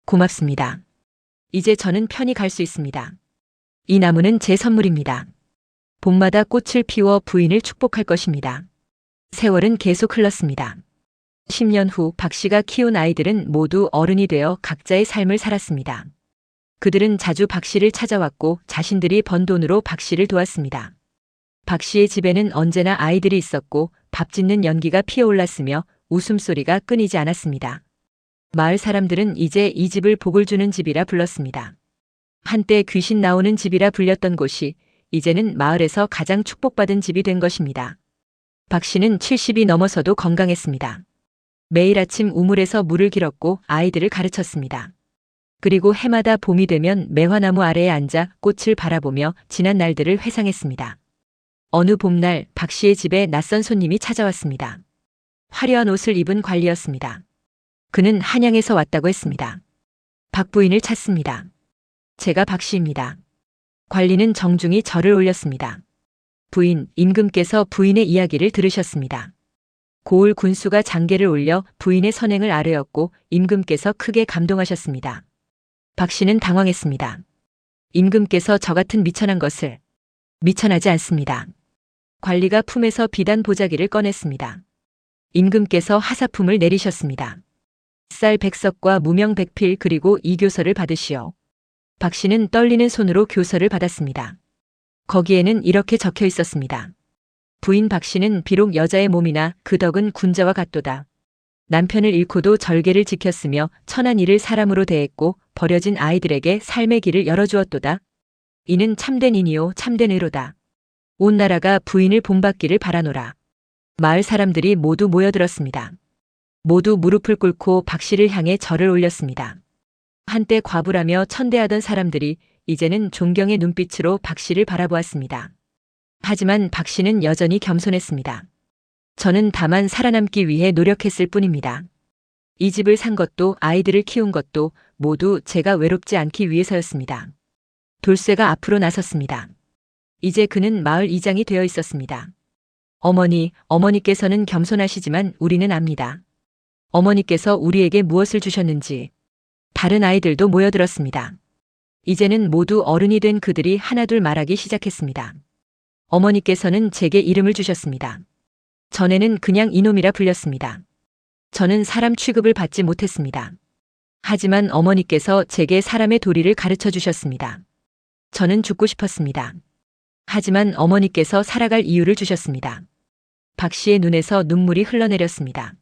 고맙습니다. 이제 저는 편히 갈 수 있습니다. 이 나무는 제 선물입니다. 봄마다 꽃을 피워 부인을 축복할 것입니다. 세월은 계속 흘렀습니다. 10년 후 박 씨가 키운 아이들은 모두 어른이 되어 각자의 삶을 살았습니다. 그들은 자주 박 씨를 찾아왔고 자신들이 번 돈으로 박 씨를 도왔습니다. 박 씨의 집에는 언제나 아이들이 있었고 밥 짓는 연기가 피어올랐으며 웃음소리가 끊이지 않았습니다. 마을 사람들은 이제 이 집을 복을 주는 집이라 불렀습니다. 한때 귀신 나오는 집이라 불렸던 곳이 이제는 마을에서 가장 축복받은 집이 된 것입니다. 박 씨는 70이 넘어서도 건강했습니다. 매일 아침 우물에서 물을 길었고 아이들을 가르쳤습니다. 그리고 해마다 봄이 되면 매화나무 아래에 앉아 꽃을 바라보며 지난 날들을 회상했습니다. 어느 봄날 박 씨의 집에 낯선 손님이 찾아왔습니다. 화려한 옷을 입은 관리였습니다. 그는 한양에서 왔다고 했습니다. 박 부인을 찾습니다. 제가 박 씨입니다. 관리는 정중히 절을 올렸습니다. 부인, 임금께서 부인의 이야기를 들으셨습니다. 고을 군수가 장계를 올려 부인의 선행을 아뢰었고 임금께서 크게 감동하셨습니다. 박 씨는 당황했습니다. 임금께서 저 같은 미천한 것을 미천하지 않습니다. 관리가 품에서 비단 보자기를 꺼냈습니다. 임금께서 하사품을 내리셨습니다. 쌀 100석과 무명 100필 그리고 이 교서를 받으시오. 박 씨는 떨리는 손으로 교서를 받았습니다. 거기에는 이렇게 적혀 있었습니다. 부인 박 씨는 비록 여자의 몸이나 그 덕은 군자와 같도다. 남편을 잃고도 절개를 지켰으며 천한 일을 사람으로 대했고 버려진 아이들에게 삶의 길을 열어주었도다. 이는 참된 인이요 참된 의로다. 온 나라가 부인을 본받기를 바라노라. 마을 사람들이 모두 모여들었습니다. 모두 무릎을 꿇고 박 씨를 향해 절을 올렸습니다. 한때 과부라며 천대하던 사람들이 이제는 존경의 눈빛으로 박 씨를 바라보았습니다. 하지만 박 씨는 여전히 겸손했습니다. 저는 다만 살아남기 위해 노력했을 뿐입니다. 이 집을 산 것도 아이들을 키운 것도 모두 제가 외롭지 않기 위해서였습니다. 돌쇠가 앞으로 나섰습니다. 이제 그는 마을 이장이 되어 있었습니다. 어머니께서는 겸손하시지만 우리는 압니다. 어머니께서 우리에게 무엇을 주셨는지. 다른 아이들도 모여들었습니다. 이제는 모두 어른이 된 그들이 하나둘 말하기 시작했습니다. 어머니께서는 제게 이름을 주셨습니다. 전에는 그냥 이놈이라 불렸습니다. 저는 사람 취급을 받지 못했습니다. 하지만 어머니께서 제게 사람의 도리를 가르쳐 주셨습니다. 저는 죽고 싶었습니다. 하지만 어머니께서 살아갈 이유를 주셨습니다. 박 씨의 눈에서 눈물이 흘러내렸습니다.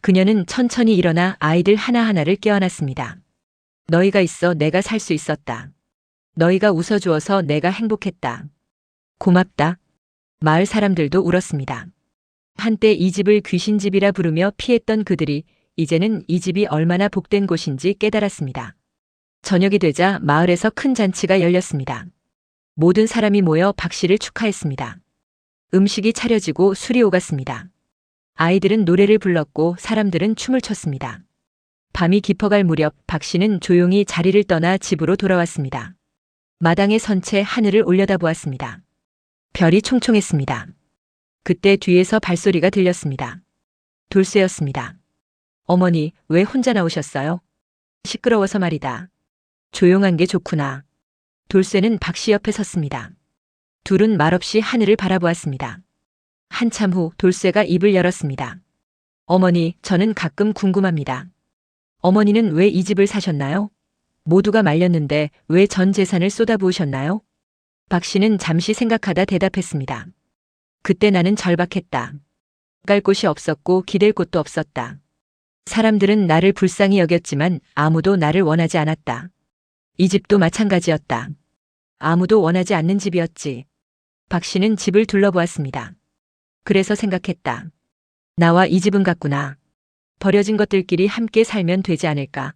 그녀는 천천히 일어나 아이들 하나하나를 껴안았습니다. 너희가 있어 내가 살 수 있었다. 너희가 웃어주어서 내가 행복했다. 고맙다. 마을 사람들도 울었습니다. 한때 이 집을 귀신집이라 부르며 피했던 그들이 이제는 이 집이 얼마나 복된 곳인지 깨달았습니다. 저녁이 되자 마을에서 큰 잔치가 열렸습니다. 모든 사람이 모여 박 씨를 축하했습니다. 음식이 차려지고 술이 오갔습니다. 아이들은 노래를 불렀고 사람들은 춤을 췄습니다. 밤이 깊어갈 무렵 박 씨는 조용히 자리를 떠나 집으로 돌아왔습니다. 마당에 선 채 하늘을 올려다보았습니다. 별이 총총했습니다. 그때 뒤에서 발소리가 들렸습니다. 돌쇠였습니다. 어머니, 왜 혼자 나오셨어요? 시끄러워서 말이다. 조용한 게 좋구나. 돌쇠는 박 씨 옆에 섰습니다. 둘은 말없이 하늘을 바라보았습니다. 한참 후 돌쇠가 입을 열었습니다. 어머니, 저는 가끔 궁금합니다. 어머니는 왜 이 집을 사셨나요? 모두가 말렸는데 왜 전 재산을 쏟아부으셨나요? 박 씨는 잠시 생각하다 대답했습니다. 그때 나는 절박했다. 갈 곳이 없었고 기댈 곳도 없었다. 사람들은 나를 불쌍히 여겼지만 아무도 나를 원하지 않았다. 이 집도 마찬가지였다. 아무도 원하지 않는 집이었지. 박 씨는 집을 둘러보았습니다. 그래서 생각했다. 나와 이 집은 같구나. 버려진 것들끼리 함께 살면 되지 않을까.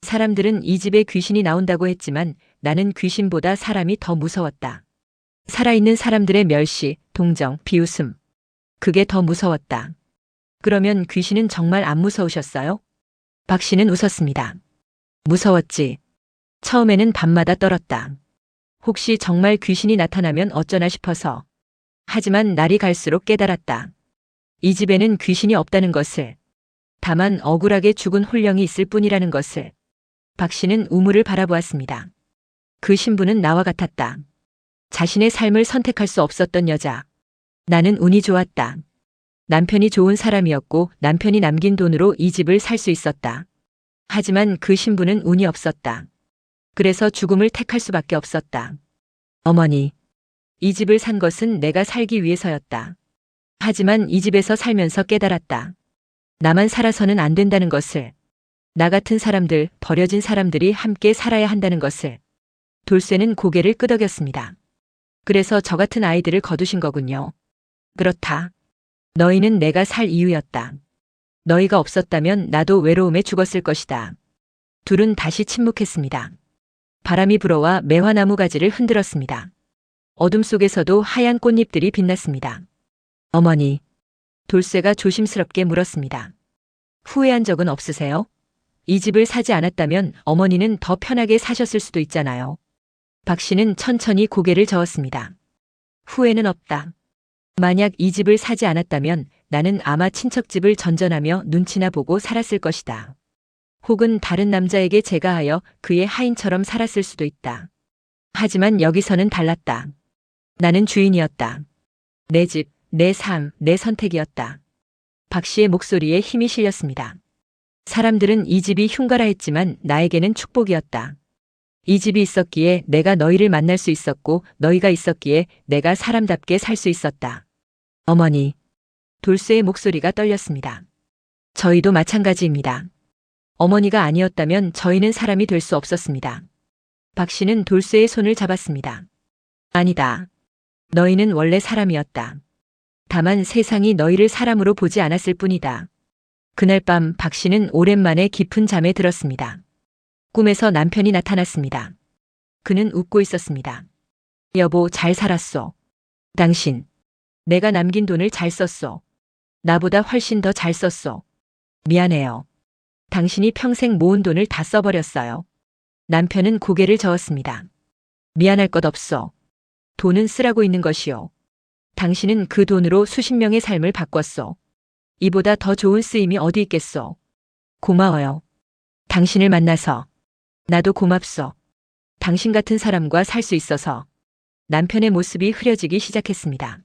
사람들은 이 집에 귀신이 나온다고 했지만 나는 귀신보다 사람이 더 무서웠다. 살아있는 사람들의 멸시, 동정, 비웃음. 그게 더 무서웠다. 그러면 귀신은 정말 안 무서우셨어요? 박 씨는 웃었습니다. 무서웠지. 처음에는 밤마다 떨었다. 혹시 정말 귀신이 나타나면 어쩌나 싶어서. 하지만 날이 갈수록 깨달았다. 이 집에는 귀신이 없다는 것을. 다만 억울하게 죽은 홀령이 있을 뿐이라는 것을. 박 씨는 우물을 바라보았습니다. 그 신부는 나와 같았다. 자신의 삶을 선택할 수 없었던 여자. 나는 운이 좋았다. 남편이 좋은 사람이었고 남편이 남긴 돈으로 이 집을 살 수 있었다. 하지만 그 신부는 운이 없었다. 그래서 죽음을 택할 수밖에 없었다. 어머니, 이 집을 산 것은 내가 살기 위해서였다. 하지만 이 집에서 살면서 깨달았다. 나만 살아서는 안 된다는 것을. 나 같은 사람들, 버려진 사람들이 함께 살아야 한다는 것을. 돌쇠는 고개를 끄덕였습니다. 그래서 저 같은 아이들을 거두신 거군요. 그렇다. 너희는 내가 살 이유였다. 너희가 없었다면 나도 외로움에 죽었을 것이다. 둘은 다시 침묵했습니다. 바람이 불어와 매화나무 가지를 흔들었습니다. 어둠 속에서도 하얀 꽃잎들이 빛났습니다. 어머니, 돌쇠가 조심스럽게 물었습니다. 후회한 적은 없으세요? 이 집을 사지 않았다면 어머니는 더 편하게 사셨을 수도 있잖아요. 박 씨는 천천히 고개를 저었습니다. 후회는 없다. 만약 이 집을 사지 않았다면 나는 아마 친척집을 전전하며 눈치나 보고 살았을 것이다. 혹은 다른 남자에게 제가하여 그의 하인처럼 살았을 수도 있다. 하지만 여기서는 달랐다. 나는 주인이었다. 내 집, 내 삶, 내 선택이었다. 박 씨의 목소리에 힘이 실렸습니다. 사람들은 이 집이 흉가라 했지만 나에게는 축복이었다. 이 집이 있었기에 내가 너희를 만날 수 있었고 너희가 있었기에 내가 사람답게 살 수 있었다. 어머니. 돌쇠의 목소리가 떨렸습니다. 저희도 마찬가지입니다. 어머니가 아니었다면 저희는 사람이 될 수 없었습니다. 박 씨는 돌쇠의 손을 잡았습니다. 아니다. 너희는 원래 사람이었다. 다만 세상이 너희를 사람으로 보지 않았을 뿐이다. 그날 밤 박 씨는 오랜만에 깊은 잠에 들었습니다. 꿈에서 남편이 나타났습니다. 그는 웃고 있었습니다. 여보, 잘 살았소. 당신. 내가 남긴 돈을 잘 썼소. 나보다 훨씬 더 잘 썼소. 미안해요. 당신이 평생 모은 돈을 다 써버렸어요. 남편은 고개를 저었습니다. 미안할 것 없어. 돈은 쓰라고 있는 것이요. 당신은 그 돈으로 수십 명의 삶을 바꿨소. 이보다 더 좋은 쓰임이 어디 있겠소. 고마워요. 당신을 만나서. 나도 고맙소. 당신 같은 사람과 살 수 있어서. 남편의 모습이 흐려지기 시작했습니다.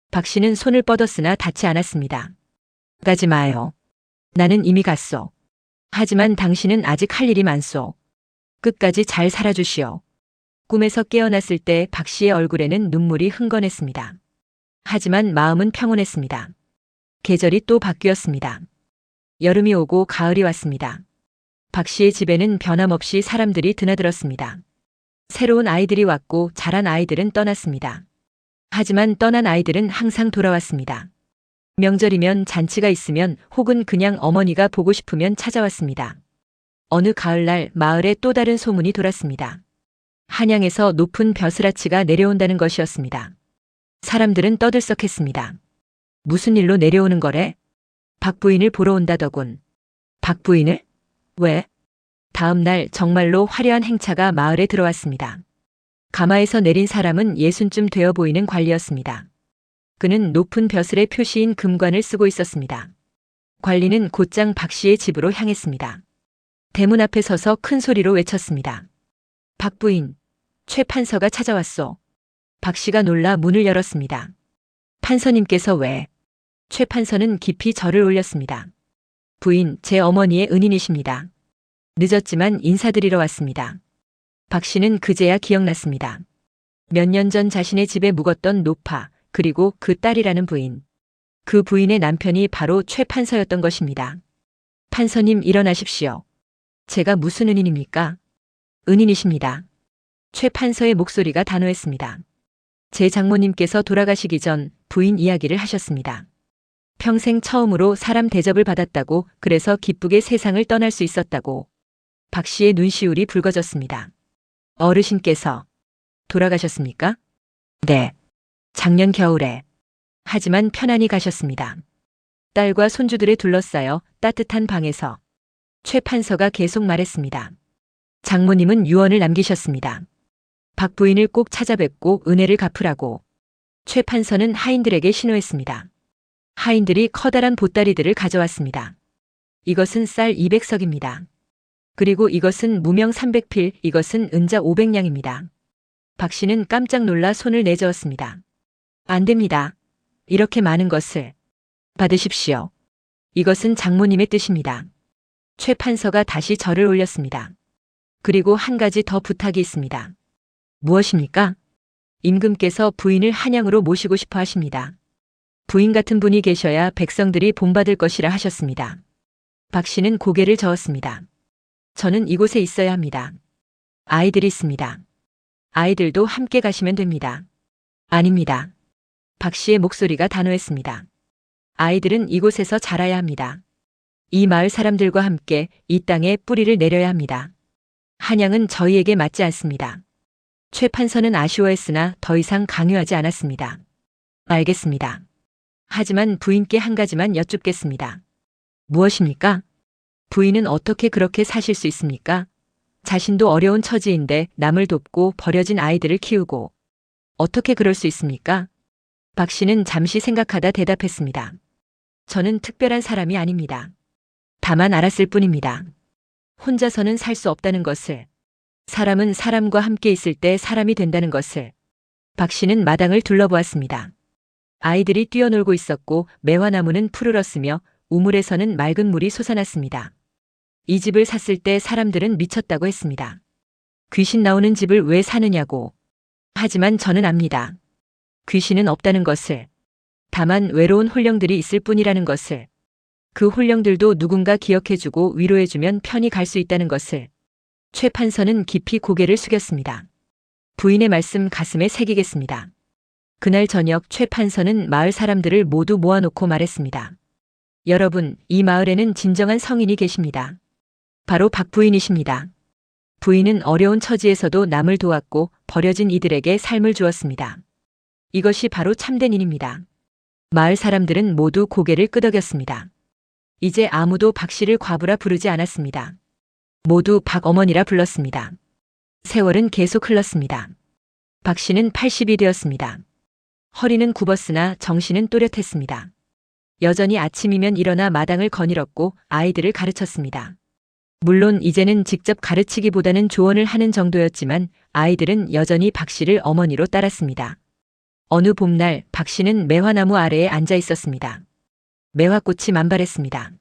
박 씨는 손을 뻗었으나 닿지 않았습니다. 가지 마요. 나는 이미 갔소. 하지만 당신은 아직 할 일이 많소. 끝까지 잘 살아주시오. 꿈에서 깨어났을 때 박 씨의 얼굴에는 눈물이 흥건했습니다. 하지만 마음은 평온했습니다. 계절이 또 바뀌었습니다. 여름이 오고 가을이 왔습니다. 박 씨의 집에는 변함없이 사람들이 드나들었습니다. 새로운 아이들이 왔고 자란 아이들은 떠났습니다. 하지만 떠난 아이들은 항상 돌아왔습니다. 명절이면 잔치가 있으면 혹은 그냥 어머니가 보고 싶으면 찾아왔습니다. 어느 가을날 마을에 또 다른 소문이 돌았습니다. 한양에서 높은 벼슬아치가 내려온다는 것이었습니다. 사람들은 떠들썩했습니다. 무슨 일로 내려오는 거래? 박 부인을 보러 온다더군. 박 부인을? 왜? 다음 날 정말로 화려한 행차가 마을에 들어왔습니다. 가마에서 내린 사람은 60쯤 되어 보이는 관리였습니다. 그는 높은 벼슬의 표시인 금관을 쓰고 있었습니다. 관리는 곧장 박 씨의 집으로 향했습니다. 대문 앞에 서서 큰 소리로 외쳤습니다. 박 부인, 최 판서가 찾아왔소. 박 씨가 놀라 문을 열었습니다. 판서님께서 왜? 최 판서는 깊이 절을 올렸습니다. 부인, 제 어머니의 은인이십니다. 늦었지만 인사드리러 왔습니다. 박 씨는 그제야 기억났습니다. 몇 년 전 자신의 집에 묵었던 노파, 그리고 그 딸이라는 부인. 그 부인의 남편이 바로 최 판서였던 것입니다. 판서님, 일어나십시오. 제가 무슨 은인입니까? 은인이십니다. 최 판서의 목소리가 단호했습니다. 제 장모님께서 돌아가시기 전 부인 이야기를 하셨습니다. 평생 처음으로 사람 대접을 받았다고, 그래서 기쁘게 세상을 떠날 수 있었다고. 박 씨의 눈시울이 붉어졌습니다. 어르신께서 돌아가셨습니까? 네. 작년 겨울에. 하지만 편안히 가셨습니다. 딸과 손주들에 둘러싸여 따뜻한 방에서. 최 판서가 계속 말했습니다. 장모님은 유언을 남기셨습니다. 박 부인을 꼭 찾아뵙고 은혜를 갚으라고 최 판서는 하인들에게 신호했습니다. 하인들이 커다란 보따리들을 가져왔습니다. 이것은 쌀 200석입니다. 그리고 이것은 무명 300필, 이것은 은자 500냥입니다. 박 씨는 깜짝 놀라 손을 내저었습니다. 안 됩니다. 이렇게 많은 것을 받으십시오. 이것은 장모님의 뜻입니다. 최 판서가 다시 절을 올렸습니다. 그리고 한 가지 더 부탁이 있습니다. 무엇입니까? 임금께서 부인을 한양으로 모시고 싶어 하십니다. 부인 같은 분이 계셔야 백성들이 본받을 것이라 하셨습니다. 박 씨는 고개를 저었습니다. 저는 이곳에 있어야 합니다. 아이들이 있습니다. 아이들도 함께 가시면 됩니다. 아닙니다. 박 씨의 목소리가 단호했습니다. 아이들은 이곳에서 자라야 합니다. 이 마을 사람들과 함께 이 땅에 뿌리를 내려야 합니다. 한양은 저희에게 맞지 않습니다. 최 판서는 아쉬워했으나 더 이상 강요하지 않았습니다. 알겠습니다. 하지만 부인께 한 가지만 여쭙겠습니다. 무엇입니까? 부인은 어떻게 그렇게 사실 수 있습니까? 자신도 어려운 처지인데 남을 돕고 버려진 아이들을 키우고 어떻게 그럴 수 있습니까? 박 씨는 잠시 생각하다 대답했습니다. 저는 특별한 사람이 아닙니다. 다만 알았을 뿐입니다. 혼자서는 살 수 없다는 것을, 사람은 사람과 함께 있을 때 사람이 된다는 것을. 박 씨는 마당을 둘러보았습니다. 아이들이 뛰어놀고 있었고 매화나무는 푸르렀으며 우물에서는 맑은 물이 솟아났습니다. 이 집을 샀을 때 사람들은 미쳤다고 했습니다. 귀신 나오는 집을 왜 사느냐고. 하지만 저는 압니다. 귀신은 없다는 것을. 다만 외로운 홀령들이 있을 뿐이라는 것을. 그 홀령들도 누군가 기억해주고 위로해주면 편히 갈 수 있다는 것을. 최 판서는 깊이 고개를 숙였습니다. 부인의 말씀 가슴에 새기겠습니다. 그날 저녁 최 판서는 마을 사람들을 모두 모아놓고 말했습니다. 여러분, 이 마을에는 진정한 성인이 계십니다. 바로 박 부인이십니다. 부인은 어려운 처지에서도 남을 도왔고 버려진 이들에게 삶을 주었습니다. 이것이 바로 참된 인입니다. 마을 사람들은 모두 고개를 끄덕였습니다. 이제 아무도 박 씨를 과부라 부르지 않았습니다. 모두 박 어머니라 불렀습니다. 세월은 계속 흘렀습니다. 박 씨는 80이 되었습니다. 허리는 굽었으나 정신은 또렷했습니다. 여전히 아침이면 일어나 마당을 거닐었고 아이들을 가르쳤습니다. 물론 이제는 직접 가르치기보다는 조언을 하는 정도였지만 아이들은 여전히 박 씨를 어머니로 따랐습니다. 어느 봄날 박 씨는 매화나무 아래에 앉아 있었습니다. 매화꽃이 만발했습니다.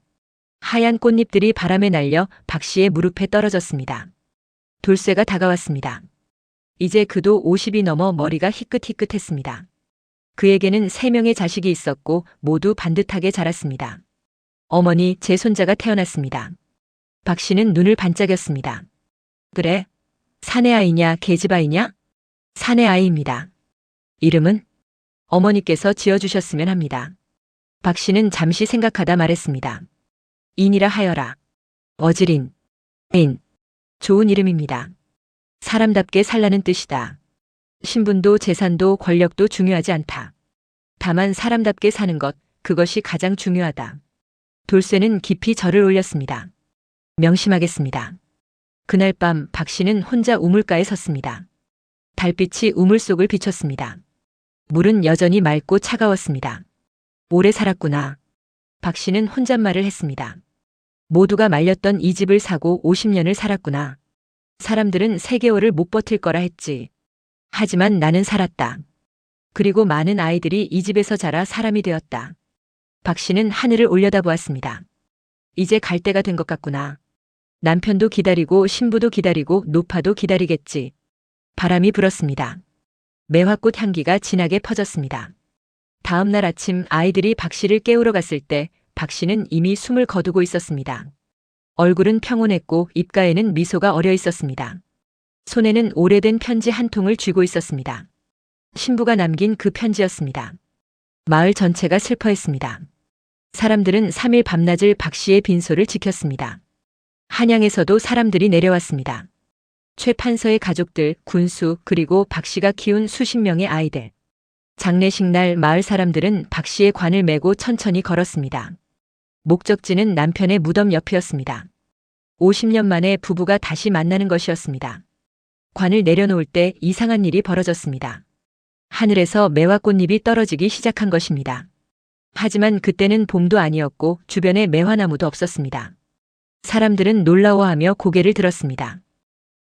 하얀 꽃잎들이 바람에 날려 박 씨의 무릎에 떨어졌습니다. 돌쇠가 다가왔습니다. 이제 그도 50이 넘어 머리가 희끗희끗했습니다. 그에게는 3명의 자식이 있었고 모두 반듯하게 자랐습니다. 어머니, 제 손자가 태어났습니다. 박 씨는 눈을 반짝였습니다. 그래? 사내 아이냐, 계집 아이냐? 사내 아이입니다. 이름은? 어머니께서 지어주셨으면 합니다. 박 씨는 잠시 생각하다 말했습니다. 인이라 하여라. 어지린. 인. 좋은 이름입니다. 사람답게 살라는 뜻이다. 신분도 재산도 권력도 중요하지 않다. 다만 사람답게 사는 것, 그것이 가장 중요하다. 돌쇠는 깊이 절을 올렸습니다. 명심하겠습니다. 그날 밤 박 씨는 혼자 우물가에 섰습니다. 달빛이 우물 속을 비췄습니다. 물은 여전히 맑고 차가웠습니다. 오래 살았구나. 박 씨는 혼잣말을 했습니다. 모두가 말렸던 이 집을 사고 50년을 살았구나. 사람들은 3개월을 못 버틸 거라 했지. 하지만 나는 살았다. 그리고 많은 아이들이 이 집에서 자라 사람이 되었다. 박 씨는 하늘을 올려다보았습니다. 이제 갈 때가 된 것 같구나. 남편도 기다리고 신부도 기다리고 노파도 기다리겠지. 바람이 불었습니다. 매화꽃 향기가 진하게 퍼졌습니다. 다음 날 아침 아이들이 박 씨를 깨우러 갔을 때 박 씨는 이미 숨을 거두고 있었습니다. 얼굴은 평온했고 입가에는 미소가 어려 있었습니다. 손에는 오래된 편지 한 통을 쥐고 있었습니다. 신부가 남긴 그 편지였습니다. 마을 전체가 슬퍼했습니다. 사람들은 3일 밤낮을 박 씨의 빈소를 지켰습니다. 한양에서도 사람들이 내려왔습니다. 최 판서의 가족들, 군수, 그리고 박 씨가 키운 수십 명의 아이들. 장례식 날 마을 사람들은 박 씨의 관을 메고 천천히 걸었습니다. 목적지는 남편의 무덤 옆이었습니다. 50년 만에 부부가 다시 만나는 것이었습니다. 관을 내려놓을 때 이상한 일이 벌어졌습니다. 하늘에서 매화 꽃잎이 떨어지기 시작한 것입니다. 하지만 그때는 봄도 아니었고 주변에 매화나무도 없었습니다. 사람들은 놀라워하며 고개를 들었습니다.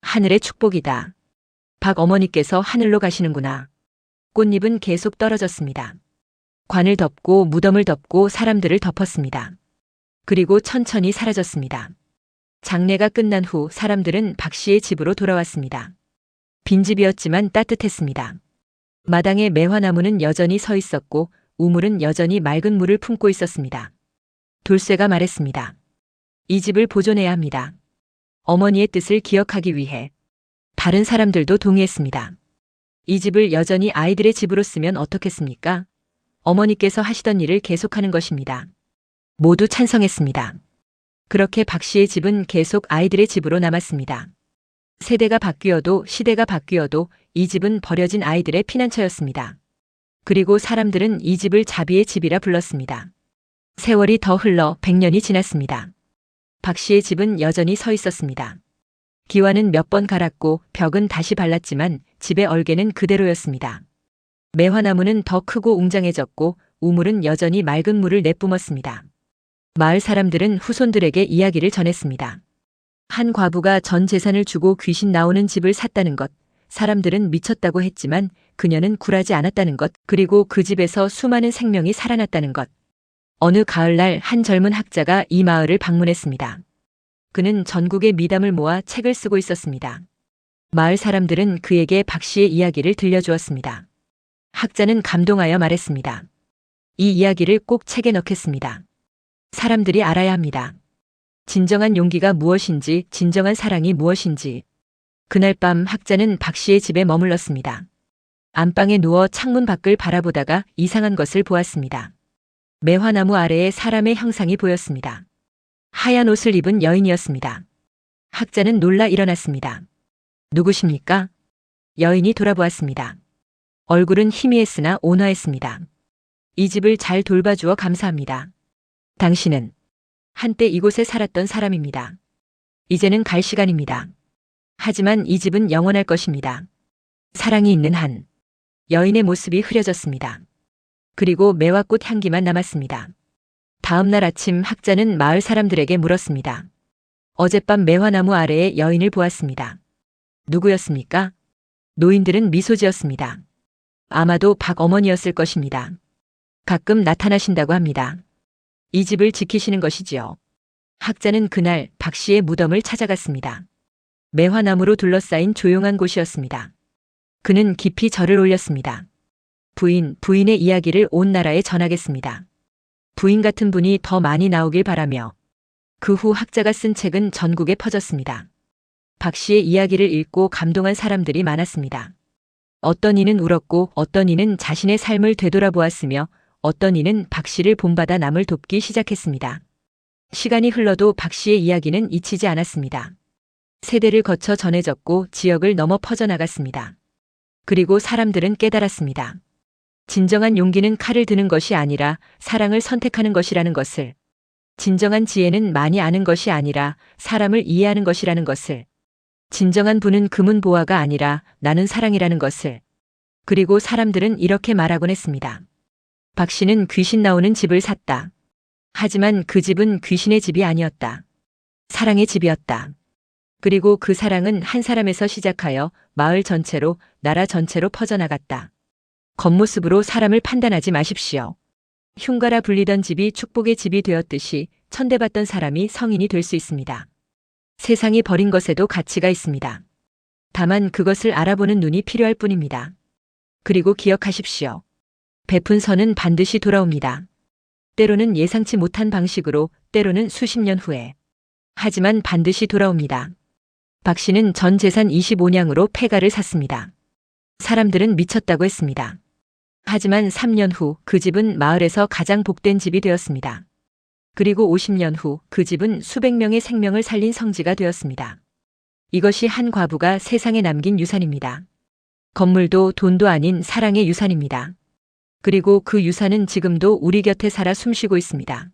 하늘의 축복이다. 박 어머니께서 하늘로 가시는구나. 꽃잎은 계속 떨어졌습니다. 관을 덮고 무덤을 덮고 사람들을 덮었습니다. 그리고 천천히 사라졌습니다. 장례가 끝난 후 사람들은 박 씨의 집으로 돌아왔습니다. 빈집이었지만 따뜻했습니다. 마당에 매화나무는 여전히 서 있었고 우물은 여전히 맑은 물을 품고 있었습니다. 돌쇠가 말했습니다. 이 집을 보존해야 합니다. 어머니의 뜻을 기억하기 위해. 다른 사람들도 동의했습니다. 이 집을 여전히 아이들의 집으로 쓰면 어떻겠습니까? 어머니께서 하시던 일을 계속하는 것입니다. 모두 찬성했습니다. 그렇게 박 씨의 집은 계속 아이들의 집으로 남았습니다. 세대가 바뀌어도 시대가 바뀌어도 이 집은 버려진 아이들의 피난처였습니다. 그리고 사람들은 이 집을 자비의 집이라 불렀습니다. 세월이 더 흘러 100년이 지났습니다. 박 씨의 집은 여전히 서 있었습니다. 기와는 몇 번 갈았고 벽은 다시 발랐지만 집의 얼개는 그대로였습니다. 매화나무는 더 크고 웅장해졌고 우물은 여전히 맑은 물을 내뿜었습니다. 마을 사람들은 후손들에게 이야기를 전했습니다. 한 과부가 전 재산을 주고 귀신 나오는 집을 샀다는 것, 사람들은 미쳤다고 했지만 그녀는 굴하지 않았다는 것, 그리고 그 집에서 수많은 생명이 살아났다는 것. 어느 가을날 한 젊은 학자가 이 마을을 방문했습니다. 그는 전국의 미담을 모아 책을 쓰고 있었습니다. 마을 사람들은 그에게 박 씨의 이야기를 들려주었습니다. 학자는 감동하여 말했습니다. 이 이야기를 꼭 책에 넣겠습니다. 사람들이 알아야 합니다. 진정한 용기가 무엇인지, 진정한 사랑이 무엇인지. 그날 밤 학자는 박 씨의 집에 머물렀습니다. 안방에 누워 창문 밖을 바라보다가 이상한 것을 보았습니다. 매화나무 아래에 사람의 형상이 보였습니다. 하얀 옷을 입은 여인이었습니다. 학자는 놀라 일어났습니다. 누구십니까? 여인이 돌아보았습니다. 얼굴은 희미했으나 온화했습니다. 이 집을 잘 돌봐주어 감사합니다. 당신은 한때 이곳에 살았던 사람입니다. 이제는 갈 시간입니다. 하지만 이 집은 영원할 것입니다. 사랑이 있는 한. 여인의 모습이 흐려졌습니다. 그리고 매화꽃 향기만 남았습니다. 다음 날 아침 학자는 마을 사람들에게 물었습니다. 어젯밤 매화나무 아래에 여인을 보았습니다. 누구였습니까? 노인들은 미소 지었습니다. 아마도 박 어머니였을 것입니다. 가끔 나타나신다고 합니다. 이 집을 지키시는 것이지요. 학자는 그날 박 씨의 무덤을 찾아갔습니다. 매화나무로 둘러싸인 조용한 곳이었습니다. 그는 깊이 절을 올렸습니다. 부인의 이야기를 온 나라에 전하겠습니다. 부인 같은 분이 더 많이 나오길 바라며. 그 후 학자가 쓴 책은 전국에 퍼졌습니다. 박 씨의 이야기를 읽고 감동한 사람들이 많았습니다. 어떤 이는 울었고 어떤 이는 자신의 삶을 되돌아보았으며 어떤 이는 박 씨를 본받아 남을 돕기 시작했습니다. 시간이 흘러도 박 씨의 이야기는 잊히지 않았습니다. 세대를 거쳐 전해졌고 지역을 넘어 퍼져나갔습니다. 그리고 사람들은 깨달았습니다. 진정한 용기는 칼을 드는 것이 아니라 사랑을 선택하는 것이라는 것을. 진정한 지혜는 많이 아는 것이 아니라 사람을 이해하는 것이라는 것을. 진정한 부는 금은 보화가 아니라 나는 사랑이라는 것을. 그리고 사람들은 이렇게 말하곤 했습니다. 박 씨는 귀신 나오는 집을 샀다. 하지만 그 집은 귀신의 집이 아니었다. 사랑의 집이었다. 그리고 그 사랑은 한 사람에서 시작하여 마을 전체로, 나라 전체로 퍼져나갔다. 겉모습으로 사람을 판단하지 마십시오. 흉가라 불리던 집이 축복의 집이 되었듯이 천대받던 사람이 성인이 될 수 있습니다. 세상이 버린 것에도 가치가 있습니다. 다만 그것을 알아보는 눈이 필요할 뿐입니다. 그리고 기억하십시오. 베푼 선은 반드시 돌아옵니다. 때로는 예상치 못한 방식으로, 때로는 수십 년 후에. 하지만 반드시 돌아옵니다. 박 씨는 전 재산 25냥으로 폐가를 샀습니다. 사람들은 미쳤다고 했습니다. 하지만 3년 후 그 집은 마을에서 가장 복된 집이 되었습니다. 그리고 50년 후 그 집은 수백 명의 생명을 살린 성지가 되었습니다. 이것이 한 과부가 세상에 남긴 유산입니다. 건물도 돈도 아닌 사랑의 유산입니다. 그리고 그 유산은 지금도 우리 곁에 살아 숨쉬고 있습니다.